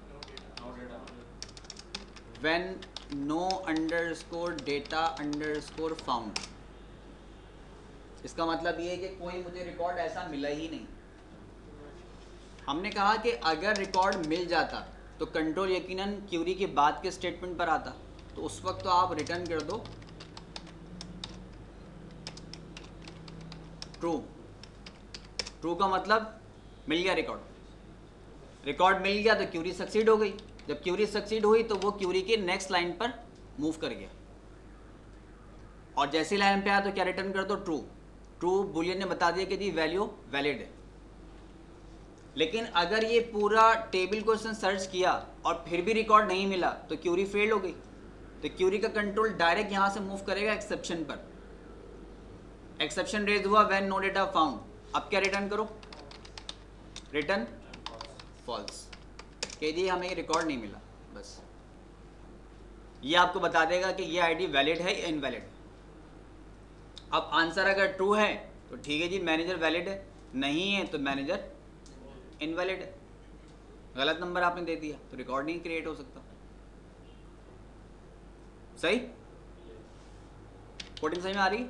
When no underscore data underscore found. इसका मतलब ये है कि कोई मुझे रिकॉर्ड ऐसा मिला ही नहीं। हमने कहा कि अगर रिकॉर्ड मिल जाता तो कंट्रोल यकीनन क्यूरी के बाद के स्टेटमेंट पर आता, तो उस वक्त तो आप रिटर्न कर दो ट्रू। ट्रू का मतलब मिल गया रिकॉर्ड, रिकॉर्ड मिल गया तो क्यूरी सक्सीड हो गई। जब क्यूरी सक्सीड हुई तो वो क्यूरी के नेक्स्ट लाइन पर मूव कर गया, और जैसी लाइन पे आया तो क्या रिटर्न कर दो, ट्रू। ट्रू बुलियन ने बता दिया कि जी वैल्यू वैलिड है। लेकिन अगर ये पूरा टेबल को इसने सर्च किया और फिर भी रिकॉर्ड नहीं मिला तो क्यूरी फेल हो गई। तो क्यूरी का कंट्रोल डायरेक्ट यहां से मूव करेगा एक्सेप्शन पर। एक्सेप्शन रेज हुआ व्हेन नो डेटा फाउंड। अब क्या रिटर्न करो, रिटर्न फॉल्स, कि जी हमें रिकॉर्ड नहीं मिला। बस ये आपको बता देगा कि ये आईडी वैलिड है या इनवैलिड। अब आंसर अगर ट्रू है तो ठीक है जी मैनेजर वैलिड है, नहीं है तो मैनेजर इनवैलिड है। गलत नंबर आपने दे दिया तो रिकॉर्ड नहीं क्रिएट हो सकता। सही? कोडिंग समझ में आ रही?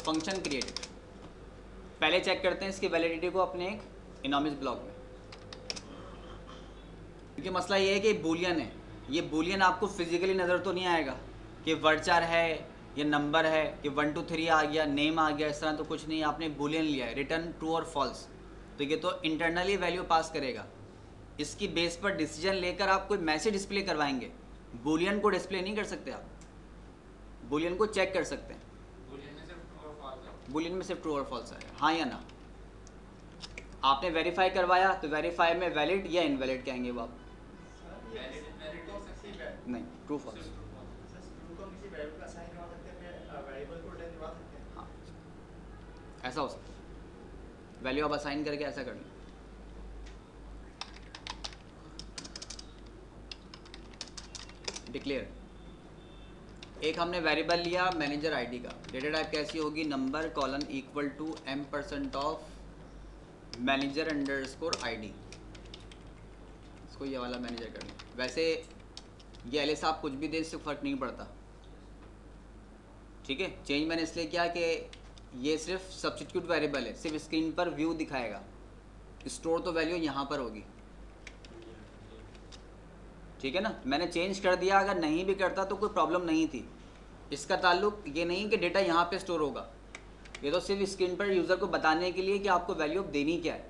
फंक्शन क्रिएटेड, पहले चेक करते हैं इसकी वैलिडिटी को अपने एक इनॉमिस ब्लॉक में। क्योंकि मसला ये है कि बूलियन है, ये बूलियन आपको फिजिकली नज़र तो नहीं आएगा कि वर्चर है, ये नंबर है कि 1 2 3 आ गया, नेम आ गया, इस तरह तो कुछ नहीं। आपने बूलियन लिया है, रिटर्न ट्रू और फॉल्स, तो ये तो इंटरनली वैल्यू पास करेगा। इसकी बेस पर डिसीजन लेकर आप कोई मैसेज डिस्प्ले करवाएंगे, बूलियन को डिस्प्ले नहीं कर सकते आप, बूलियन को चेक कर सकते हैं। बूलियन में सिर्फ ट्रू और फॉल्स आएगा, हाँ या ना। आपने वेरीफाई करवाया तो वेरीफाई में वैलिड या इनवैलिड कहेंगे वो आप, नहीं ट्रू फॉल्स। हाँ ऐसा हो सकता है, वैल्यू आप असाइन करके ऐसा कर लें। डिक्लेयर, एक हमने वेरिएबल लिया मैनेजर आईडी का, डेटा टाइप कैसी होगी, number colon equal to m% of manager underscore ID. इसको ये वाला मैनेजर कर लें। वैसे ये एल साहब कुछ भी दे, इससे फ़र्क नहीं पड़ता, ठीक है। चेंज मैंने इसलिए किया कि ये सिर्फ सब्स्टिट्यूट वेरिएबल है, सिर्फ स्क्रीन पर व्यू दिखाएगा, स्टोर तो वैल्यू यहाँ पर होगी, ठीक है ना। मैंने चेंज कर दिया, अगर नहीं भी करता तो कोई प्रॉब्लम नहीं थी। इसका ताल्लुक ये नहीं कि डेटा यहाँ पे स्टोर होगा, ये तो सिर्फ स्क्रीन पर यूज़र को बताने के लिए कि आपको वैल्यू देनी क्या है,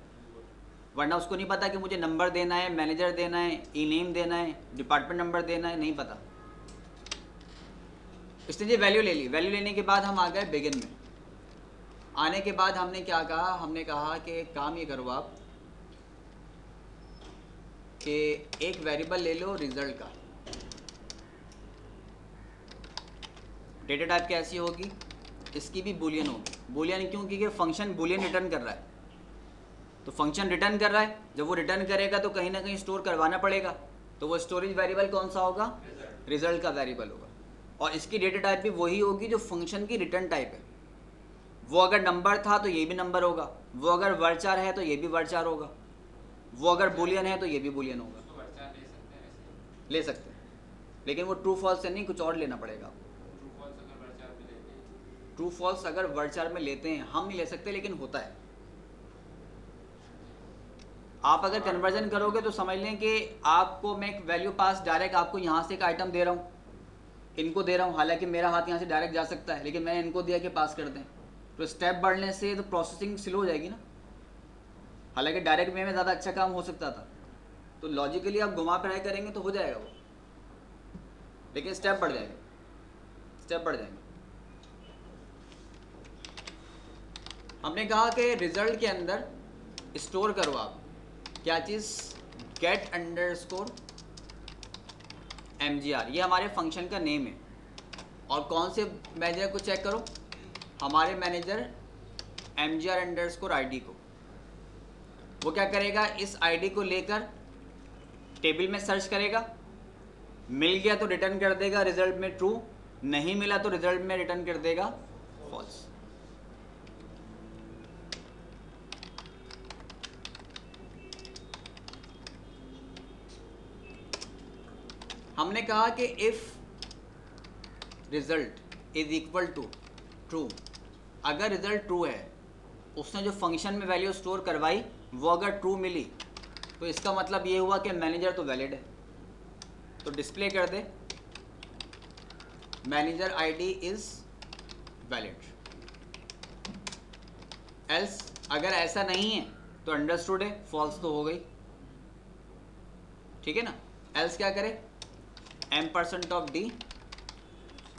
वरना उसको नहीं पता कि मुझे नंबर देना है, मैनेजर देना है, ई नेम देना है, डिपार्टमेंट नंबर देना है, नहीं पता। इसने ये वैल्यू ले ली। वैल्यू लेने के बाद हम आ गए बिगिन में। आने के बाद हमने क्या कहा, हमने कहा कि काम ये करो आप कि एक वेरिएबल ले लो रिजल्ट का, डेटा टाइप कैसी होगी, इसकी भी बूलियन होगी। बूलियन क्यों, क्योंकि फंक्शन बूलियन रिटर्न कर रहा है, तो फंक्शन रिटर्न कर रहा है, जब वो रिटर्न करेगा तो कहीं ना कहीं स्टोर करवाना पड़ेगा, तो वो स्टोरेज वेरिएबल कौन सा होगा, रिजल्ट का वेरिएबल होगा। और इसकी डेटा टाइप भी वही होगी जो फंक्शन की रिटर्न टाइप है। वो अगर नंबर था तो ये भी नंबर होगा, वो अगर वर्चार है तो ये भी वर्चार होगा, वो अगर बूलियन है तो ये भी बूलियन होगा। ले सकते हैं, लेकिन वो ट्रू फॉल्स से नहीं, कुछ और लेना पड़ेगा आपको। ट्रू फॉल्स अगर वर्चार में लेते हैं, हम नहीं ले सकते लेकिन होता है। आप अगर कन्वर्जन करोगे तो समझ लें कि आपको मैं एक वैल्यू पास डायरेक्ट आपको यहाँ से एक आइटम दे रहा हूँ, इनको दे रहा हूँ, हालांकि मेरा हाथ यहाँ से डायरेक्ट जा सकता है, लेकिन मैंने इनको दिया कि पास कर दें, तो स्टेप बढ़ने से तो प्रोसेसिंग स्लो हो जाएगी ना। हालांकि डायरेक्ट वे में ज़्यादा अच्छा काम हो सकता था, तो लॉजिकली आप घुमा फिराई करेंगे तो हो जाएगा वो, लेकिन स्टेप बढ़ जाएगा, स्टेप बढ़ जाएंगे। हमने कहा कि रिजल्ट के अंदर स्टोर करो आप क्या चीज़, गेट अंडरस्कोर MGR, ये हमारे फंक्शन का नेम है। और कौन से मैनेजर को चेक करो, हमारे मैनेजर MGR अंडरस्कोर ID को। वो क्या करेगा, इस ID को लेकर टेबल में सर्च करेगा, मिल गया तो रिटर्न कर देगा रिजल्ट में ट्रू, नहीं मिला तो रिजल्ट में रिटर्न कर देगा फॉल्स। हमने कहा कि if result is equal to true, अगर रिजल्ट ट्रू है, उसने जो फंक्शन में वैल्यू स्टोर करवाई वो अगर ट्रू मिली, तो इसका मतलब ये हुआ कि मैनेजर तो वैलिड है, तो डिस्प्ले कर दे manager ID is valid. Else अगर ऐसा नहीं है तो अंडरस्टूड है, फॉल्स तो हो गई, ठीक है ना। एल्स क्या करे, m% of D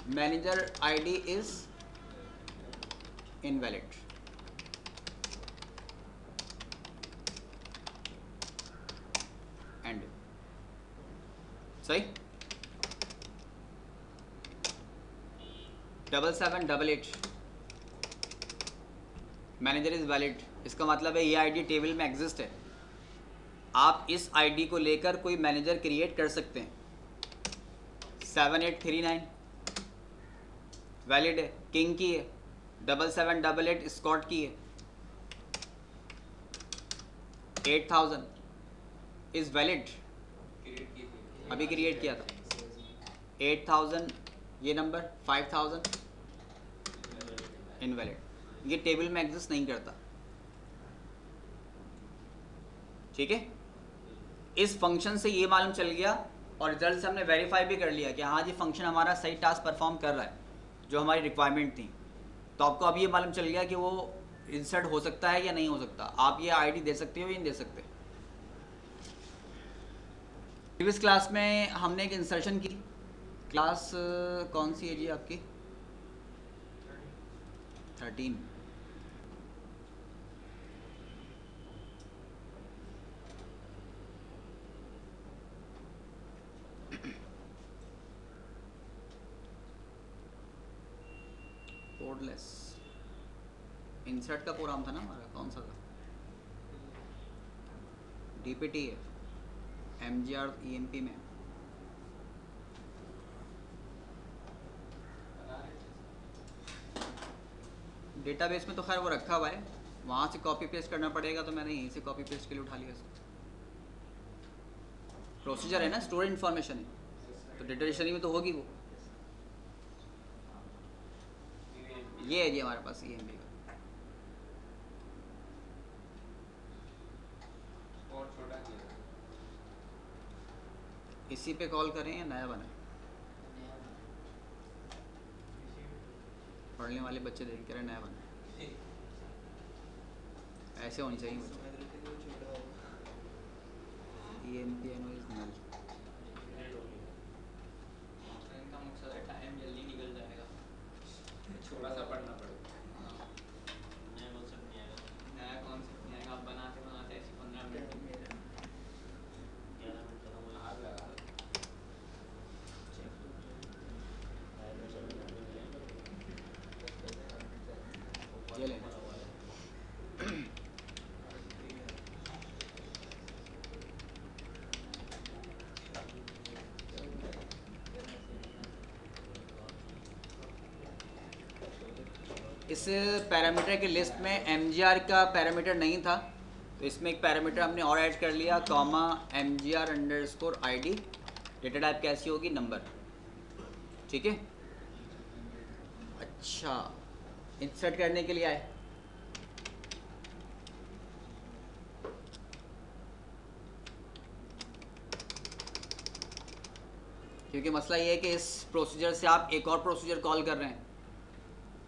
manager ID is invalid. And सही। 7788 मैनेजर इज वैलिड, इसका मतलब है ये आईडी टेबल में एग्जिस्ट है, आप इस आईडी को लेकर कोई मैनेजर क्रिएट कर सकते हैं। 7839 वैलिड है, किंग की है। 7788 स्कॉट की है। 8000 इज वैलिड, अभी क्रिएट किया था। 8000 ये नंबर, 5000 इनवैलिड, ये टेबल में एग्जिस्ट नहीं करता, ठीक है। इस फंक्शन से ये मालूम चल गया और रिजल्ट से हमने वेरीफाई भी कर लिया कि हाँ जी फंक्शन हमारा सही टास्क परफॉर्म कर रहा है जो हमारी रिक्वायरमेंट थी। तो आपको अब ये मालूम चल गया कि वो इंसर्ट हो सकता है या नहीं हो सकता, आप ये आईडी दे सकते हो या नहीं दे सकते। प्रीवियस क्लास में हमने एक इंसर्शन की, क्लास कौन सी है जी आपकी, 13। कोडलेस इंसर्ट का प्रोग्राम था ना हमारा, कौन सा था, DPT है MGR EMP में। डेटाबेस में तो खैर वो रखा हुआ है, वहाँ से कॉपी पेस्ट करना पड़ेगा, तो मैंने यहीं से कॉपी पेस्ट के लिए उठा लिया इसको। प्रोसीजर है ना, स्टोर इन्फॉर्मेशन है, तो डेटा डिक्शनरी में तो होगी वो। ये है जी हमारे पास EMP का। और छोटा किया इसी पे कॉल करें या नया बनाए? पढ़ने वाले बच्चे देख कह रहे नया बनाए, ऐसे होनी चाहिए मुझे। EMP is null। इनका मकसद है टाइम जल्दी निकल जाएगा, थोड़ा सा पढ़ना पड़ेगा। नया कॉन्सेप्ट नहीं आएगा, नया कॉन्सेप्ट नहीं आएगा। आप बनाते बनाते ऐसे 15 मिनट 11 मिनट खत्म हो हाथ लगा ये लेना। इस पैरामीटर की लिस्ट में MGR का पैरामीटर नहीं था, तो इसमें एक पैरामीटर हमने और ऐड कर लिया, कॉमा MGR_ID। डेटा टाइप कैसी होगी? नंबर। ठीक है। अच्छा, इंसर्ट करने के लिए आए। क्योंकि मसला ये है कि इस प्रोसीजर से आप एक और प्रोसीजर कॉल कर रहे हैं,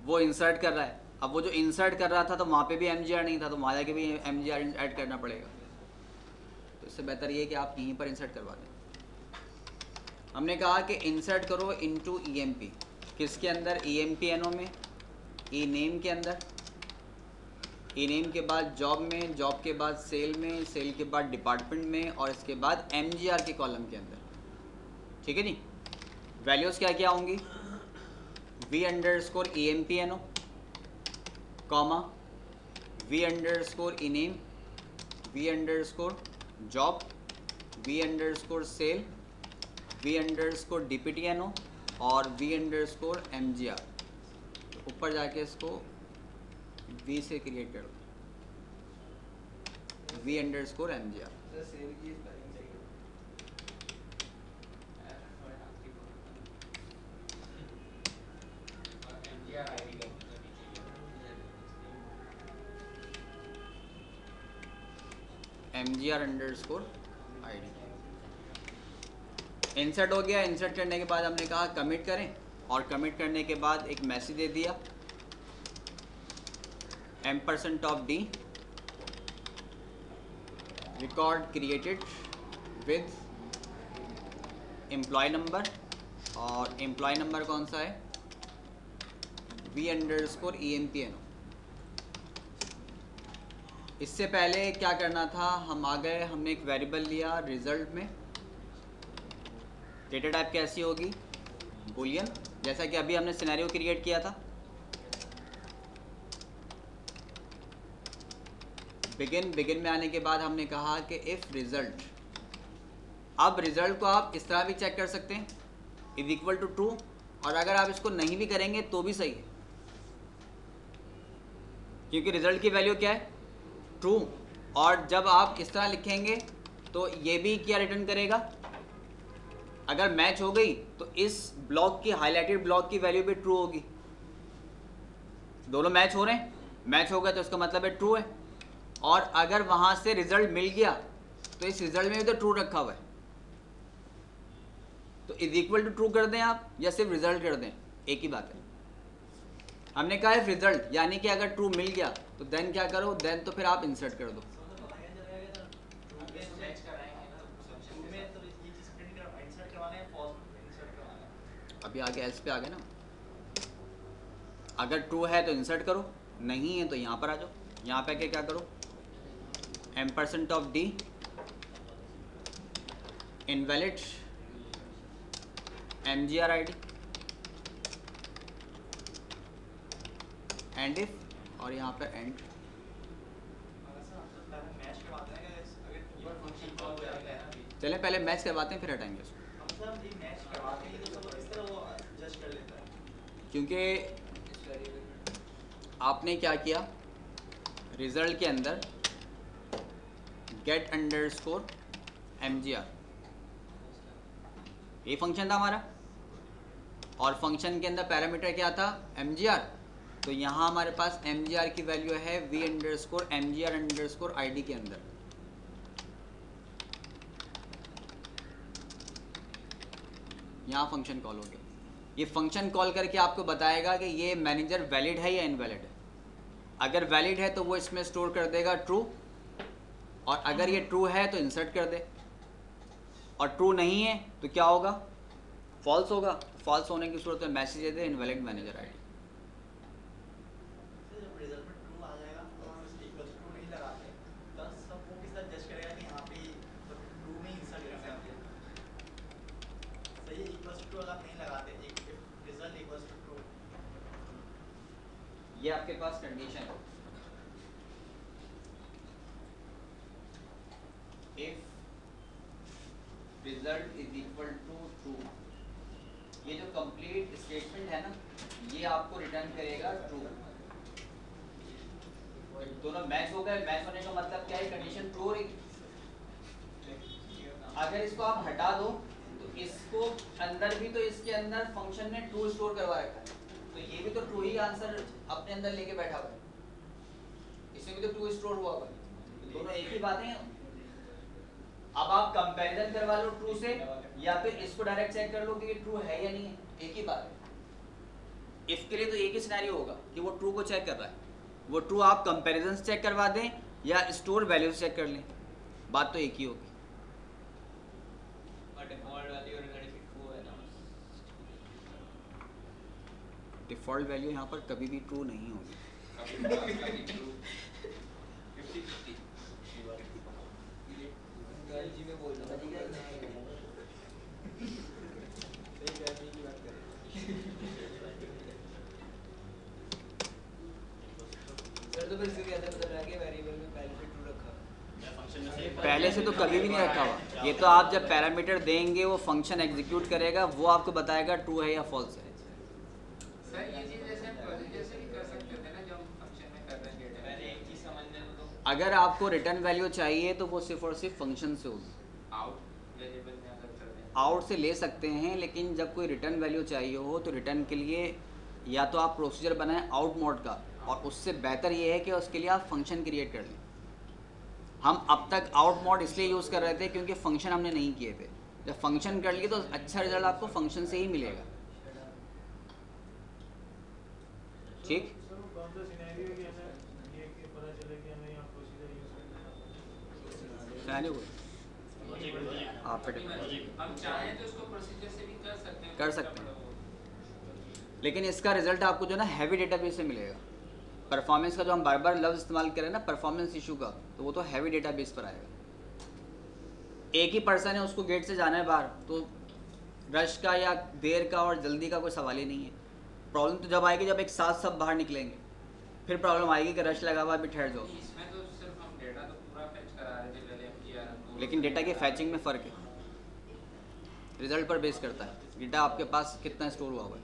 वो इंसर्ट कर रहा है। अब वो जो इंसर्ट कर रहा था तो वहाँ पे भी MGR नहीं था, तो वहाँ जाके भी MGR ऐड करना पड़ेगा। तो इससे बेहतर ये है कि आप यहीं पर इंसर्ट करवा दें। हमने कहा कि इंसर्ट करो इनटू EMP। किसके अंदर? EMP_NO में, ENAME के अंदर, ENAME के बाद जॉब में, जॉब के बाद सेल में, सेल के बाद डिपार्टमेंट में, और इसके बाद MGR के कॉलम के अंदर। ठीक है जी। वैल्यूज़ क्या क्या होंगी? V_EMP_NO, comma V_ENAME, V_job, V_sale, V_DPTNO और V_MGR। ऊपर जाके इसको V से क्रिएट करो, V_MGR। MGR_ID इंसर्ट हो गया। इंसर्ट करने के बाद हमने कहा कमिट करें, और कमिट करने के बाद एक मैसेज दे दिया, $D record created with employee number, और एम्प्लॉय नंबर कौन सा है? V_EMP_NO। इससे पहले क्या करना था? हम आ गए, हमने एक वेरिएबल लिया रिजल्ट में। डेटा टाइप कैसी होगी? बूलियन, जैसा कि अभी हमने सिनेरियो क्रिएट किया था। बिगिन में आने के बाद हमने कहा कि इफ रिजल्ट, अब रिजल्ट को आप इस तरह भी चेक कर सकते हैं, इज इक्वल टू ट्रू, और अगर आप इसको नहीं भी करेंगे तो भी सही है, क्योंकि रिजल्ट की वैल्यू क्या है? ट्रू। और जब आप इस तरह लिखेंगे तो ये भी क्या रिटर्न करेगा? अगर मैच हो गई तो इस ब्लॉक की, हाईलाइटेड ब्लॉक की वैल्यू भी ट्रू होगी। दोनों मैच हो रहे हैं, मैच हो गया तो इसका मतलब है ट्रू है। और अगर वहां से रिजल्ट मिल गया तो इस रिजल्ट में भी तो ट्रू रखा हुआ है, तो इज इक्वल टू ट्रू कर दें आप या सिर्फ रिजल्ट कर दें, एक ही बात है। हमने कहा है रिजल्ट, यानी कि अगर ट्रू मिल गया तो देन क्या करो? देन तो फिर आप इंसर्ट कर दो। अभी आगे एल्स पे आ गए ना। अगर ट्रू है तो इंसर्ट करो, नहीं है तो यहाँ पर आ जाओ। यहाँ पे क्या करो? $D invalid MGR ID and if, और यहाँ पर एंड। चले पहले मैच करवाते हैं फिर हटाएंगे उसको, क्योंकि आपने क्या किया, रिजल्ट के अंदर गेट अंडरस्कोर MGR, ये फंक्शन था हमारा, और फंक्शन के अंदर पैरामीटर क्या था, MGR। तो यहाँ हमारे पास MGR की वैल्यू है v underscore MGR underscore ID के अंदर। यहाँ फंक्शन कॉल हो गया। ये फंक्शन कॉल करके आपको बताएगा कि ये मैनेजर वैलिड है या इनवैलिड है। अगर वैलिड है तो वो इसमें स्टोर कर देगा ट्रू, और अगर ये ट्रू है तो इंसर्ट कर दे, और ट्रू नहीं है तो क्या होगा, फॉल्स होगा। फॉल्स होने की सूरत में मैसेज दे दे इनवैलिड मैनेजर ID। जब रिजल्ट में ट्रू आ जाएगा तो हम इस इक्वल टू नहीं लगाते, तो सब वो किस तरह जज करेगा कि यहाँ पे ट्रू में इंसर्ट करना है। सही इक्वल टू अगर नहीं लगाते, एक रिजल्ट इक्वल टू ट्रू, ये आपके पास कंडीशन है। If result is equal to true, ये जो कंप्लीट स्टेटमेंट है ना, ये आपको रिटर्न करेगा ट्रू। दोनों मैच हो गए। मैच होने का मतलब क्या है, कंडीशन ट्रू हो रही। अगर इसको आप हटा दो तो इसको अंदर भी, तो इसके अंदर फंक्शन ने ट्रू स्टोर करवा रखा है, तो ये भी तो ट्रू ही आंसर अपने अंदर लेके बैठा हुआ है, इसमें भी तो ट्रू स्टोर हुआ हुआ है। दोनों एक ही बातें हैं। अब आप कंपैरिजन करवा लो ट्रू से, या फिर इसको डायरेक्ट चेक कर लो कि ये ट्रू है या नहीं है, एक ही बात है। इसके लिए तो एक ही सिनेरियो होगा कि वो ट्रू को चेक कर रहा है। वो ट्रू आप कंपैरिजन से चेक करवा दें या स्टोर वैल्यू से चेक कर लें, बात तो एक ही होगी। डिफ़ॉल्ट वैल्यू यहाँ पर कभी भी ट्रू नहीं होगी। पहले से तो कभी भी नहीं रखा हुआ। ये तो आप जब पैरामीटर देंगे वो फंक्शन एग्जीक्यूट करेगा, वो आपको बताएगा ट्रू है या फॉल्स है। सर ये चीज जैसे हम प्रोसीजर से भी कर सकते थे ना, जो हम फंक्शन में कर रहे हैं। पहले एक चीज समझने दो। अगर आपको रिटर्न वैल्यू चाहिए तो वो सिर्फ और सिर्फ फंक्शन से होगी। आउट वेरिएबल में अगर कर दें, आउट से ले सकते हैं, लेकिन जब कोई रिटर्न वैल्यू चाहिए हो तो रिटर्न के लिए या तो आप प्रोसीजर बनाएं आउट मोड का, और उससे बेहतर ये है कि उसके लिए आप फंक्शन क्रिएट कर लें। हम अब तक आउट मोड इसलिए यूज़ कर रहे थे क्योंकि फंक्शन हमने नहीं किए थे। जब फंक्शन कर लिए तो अच्छा रिजल्ट आपको फंक्शन से ही मिलेगा। ठीक, आप हम चाहें तो उसको प्रोसीजर से भी कर सकते हैं, लेकिन इसका रिजल्ट आपको जो है ना हैवी डेटाबेस से मिलेगा। परफॉर्मेंस का जो हम बार बार लफ्ज़ इस्तेमाल करें ना, परफॉर्मेंस इशू का, तो वो तो हैवी डेटाबेस पर आएगा। एक ही पर्सन है, उसको गेट से जाना है बाहर, तो रश का या देर का और जल्दी का कोई सवाल ही नहीं है। प्रॉब्लम तो जब आएगी जब एक साथ सब बाहर निकलेंगे, फिर प्रॉब्लम आएगी कि रश लगा हुआ भी ठहर जाओ। इसमें तो सिर्फ हम डेटा तो पूरा फैच करा रहे थे पहले MGR, लेकिन डेटा के फैचिंग में फ़र्क है, रिजल्ट पर बेस करता है डेटा आपके पास कितना स्टोर हुआ हुआ है।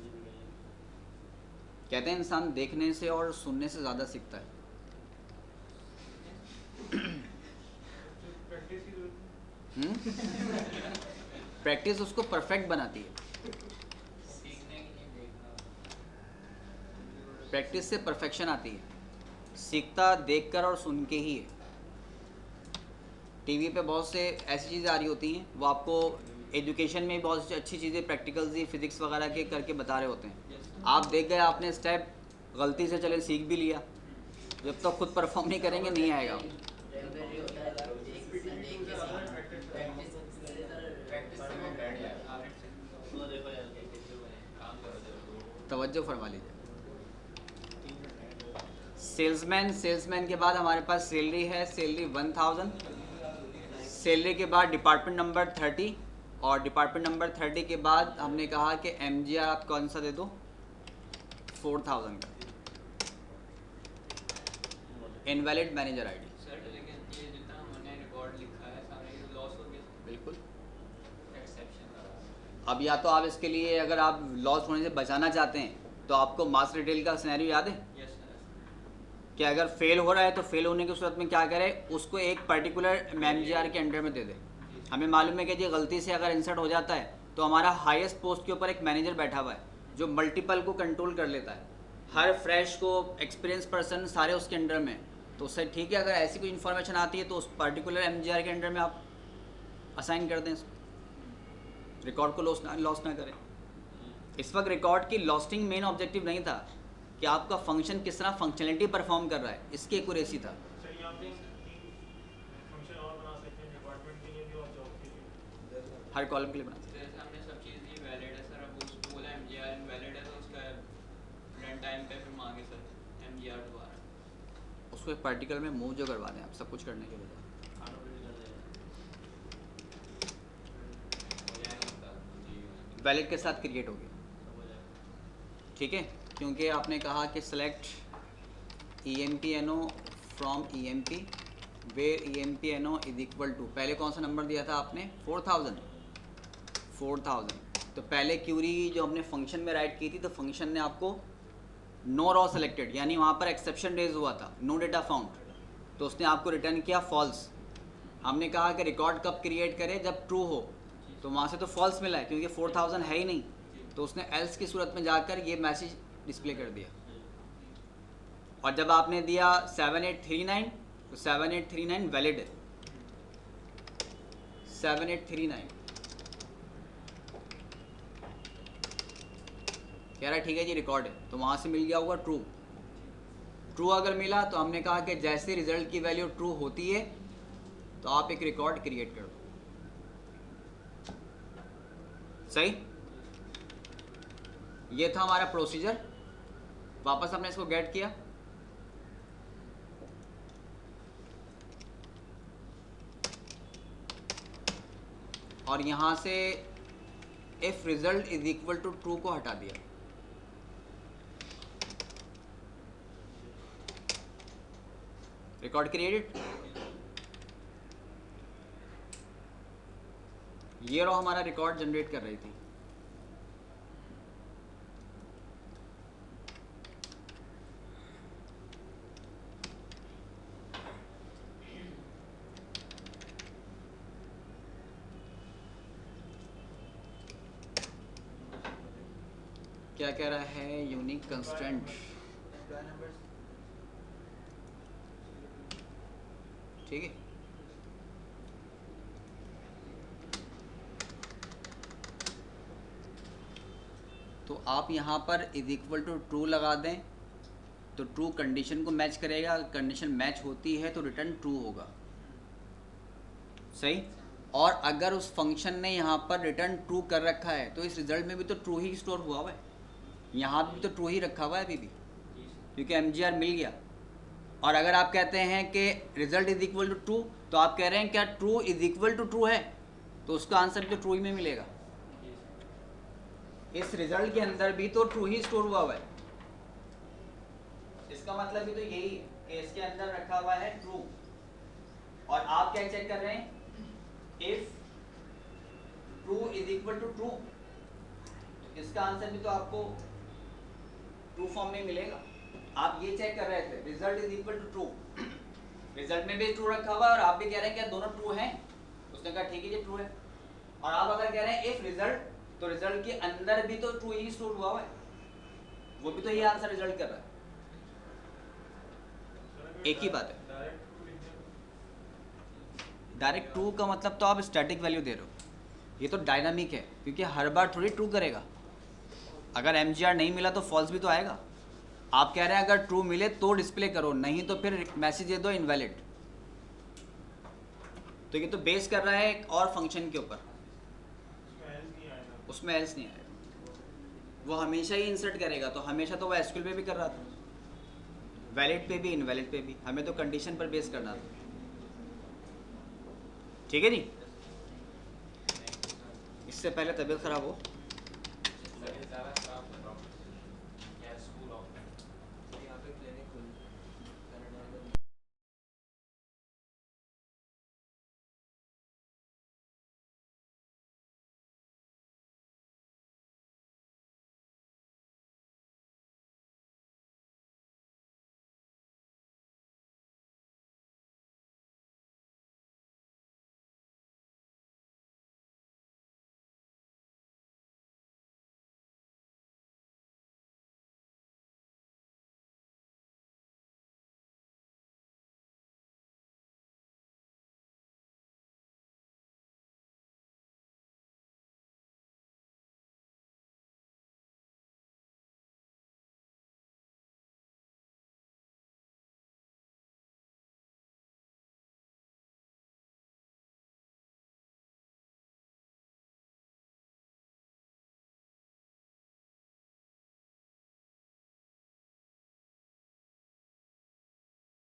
कहते हैं इंसान देखने से और सुनने से ज़्यादा सीखता है। प्रैक्टिस उसको परफेक्ट बनाती है। सीखने के लिए देखना। प्रैक्टिस से परफेक्शन आती है, सीखता देखकर और सुन के ही है। टीवी पे बहुत से ऐसी चीज़ें आ रही होती हैं, वो आपको एजुकेशन में बहुत सी अच्छी चीज़ें प्रैक्टिकल्स ही फिज़िक्स वगैरह के करके बता रहे होते हैं। आप देख गए, आपने स्टेप गलती से चले सीख भी लिया, जब तक तो खुद परफॉर्म नहीं करेंगे नहीं आएगा। तवज्जो फरमा लीजिए। सेल्समैन के बाद हमारे पास सैलरी है, सैलरी 1000। सैलरी के बाद डिपार्टमेंट नंबर 30, और डिपार्टमेंट नंबर 30 के बाद हमने कहा कि MGR आप कौन सा दे दो, 4000 का। Invalid manager ID। सर लेकिन ये जितना हमने रिकॉर्ड लिखा है सारा ये लॉस हो गया। बिल्कुल। एक्सेप्शन। अब या तो आप इसके लिए, अगर आप लॉस होने से बचाना चाहते हैं, तो आपको मास रिटेल का सिनेरियो याद है। Yes sir. कि अगर फेल हो रहा है तो फेल होने की सूरत में क्या करे, उसको एक पर्टिकुलर MGR के अंडर में दे दे। हमें मालूम है कि ये गलती से अगर इंसर्ट हो जाता है तो हमारा हाईएस्ट पोस्ट के ऊपर एक मैनेजर बैठा हुआ है जो मल्टीपल को कंट्रोल कर लेता है, हर फ्रेश को, एक्सपीरियंस पर्सन सारे उसके अंडर में। तो उससे ठीक है, अगर ऐसी कोई इन्फॉर्मेशन आती है तो उस पर्टिकुलर MGR के अंडर में आप असाइन कर दें, रिकॉर्ड को लॉस ना करें। इस वक्त रिकॉर्ड की लॉस्टिंग मेन ऑब्जेक्टिव नहीं था कि आपका फंक्शन किस तरह फंक्शनलिटी परफॉर्म कर रहा है, इसकी एक्यूरेसी था। हर कॉलम के लिए बना सकते हैं। जैसे हमने सब चीज़ दी वैलिड है सर, अब उसको बोला MGR इनवैलिड है तो उसका रन टाइम पे फिर मांगे सर MGR दोबारा, उसको एक पार्टिकल में मूव जो करवा दें आप, सब कुछ करने के बजाय। वैलिड के साथ क्रिएट हो गया, ठीक है, क्योंकि आपने कहा कि select EMPNO from EMP where EMPNO is equal to, पहले कौन सा नंबर दिया था आपने, 4000। तो पहले क्यूरी जो हमने फंक्शन में राइट की थी तो फंक्शन ने आपको नो रॉ सेलेक्टेड, यानी वहाँ पर एक्सेप्शन रेज हुआ था, नो डेटा फाउंड, तो उसने आपको रिटर्न किया फॉल्स। हमने कहा कि रिकॉर्ड कब क्रिएट करे, जब ट्रू हो, तो वहाँ से तो फॉल्स मिला है क्योंकि 4000 है ही नहीं, तो उसने एल्स की सूरत में जाकर ये मैसेज डिस्प्ले कर दिया। और जब आपने दिया 7839 तो 7839 वैलिड है, 7839 कह रहा है ठीक है जी रिकॉर्ड है, तो वहाँ से मिल गया होगा ट्रू। ट्रू अगर मिला तो हमने कहा कि जैसे रिजल्ट की वैल्यू ट्रू होती है तो आप एक रिकॉर्ड क्रिएट कर दो। सही, ये था हमारा प्रोसीजर। वापस हमने इसको गेट किया, और यहां से if result is equal to true को हटा दिया। रिकॉर्ड क्रिएटेड, ये रो हमारा रिकॉर्ड जनरेट कर रही थी। क्या कह रहा है, यूनिक कंस्टेंट, ठीक है। तो आप यहाँ पर इज इक्वल टू ट्रू लगा दें तो ट्रू कंडीशन को मैच करेगा, अगर कंडीशन मैच होती है तो रिटर्न ट्रू होगा। सही, और अगर उस फंक्शन ने यहाँ पर रिटर्न ट्रू कर रखा है तो इस रिजल्ट में भी तो ट्रू ही स्टोर हुआ हुआ है, यहाँ भी तो ट्रू ही रखा हुआ है अभी भी, क्योंकि MGR मिल गया। और अगर आप कहते हैं कि result is equal to true, तो आप कह रहे हैं क्या true is equal to true है, तो उसका आंसर भी तो ट्रू ही में मिलेगा। इस रिजल्ट के अंदर भी तो ट्रू ही स्टोर हुआ है, इसका मतलब भी तो यही है कि इसके अंदर रखा हुआ है ट्रू। और आप क्या चेक कर रहे हैं, if true is equal to true, इसका आंसर भी तो आपको ट्रू फॉर्म में मिलेगा। आप ये चेक कर रहे थे result is equal to true, result में भी ट्रू रखा हुआ है और आप भी कह रहे हैं क्या दोनों ट्रू हैं, उसने कहा ठीक है ये ट्रू है। और आप अगर कह रहे हैं इफ रिजल्ट, तो रिजल्ट के अंदर भी तो ट्रू ही स्टोर हुआ है, वो भी तो ये आंसर रिजल्ट कर रहा है, एक ही बात है। डायरेक्ट ट्रू का मतलब तो आप स्टैटिक वैल्यू दे रहे हो, ये तो डायनामिक है क्योंकि हर बार थोड़ी ट्रू करेगा। अगर MGR नहीं मिला तो फॉल्स भी तो आएगा। आप कह रहे हैं अगर ट्रू मिले तो डिस्प्ले करो, नहीं तो फिर मैसेज दे दो इनवैलिड। तो ये तो बेस कर रहा है एक और फंक्शन के ऊपर, उसमें एल्स नहीं आएगा, वो हमेशा ही इंसर्ट करेगा। तो हमेशा तो वो SQL पे भी कर रहा था, वैलिड पे भी इनवैलिड पे भी, हमें तो कंडीशन पर बेस करना था। ठीक है जी, इससे पहले तबीयत खराब हो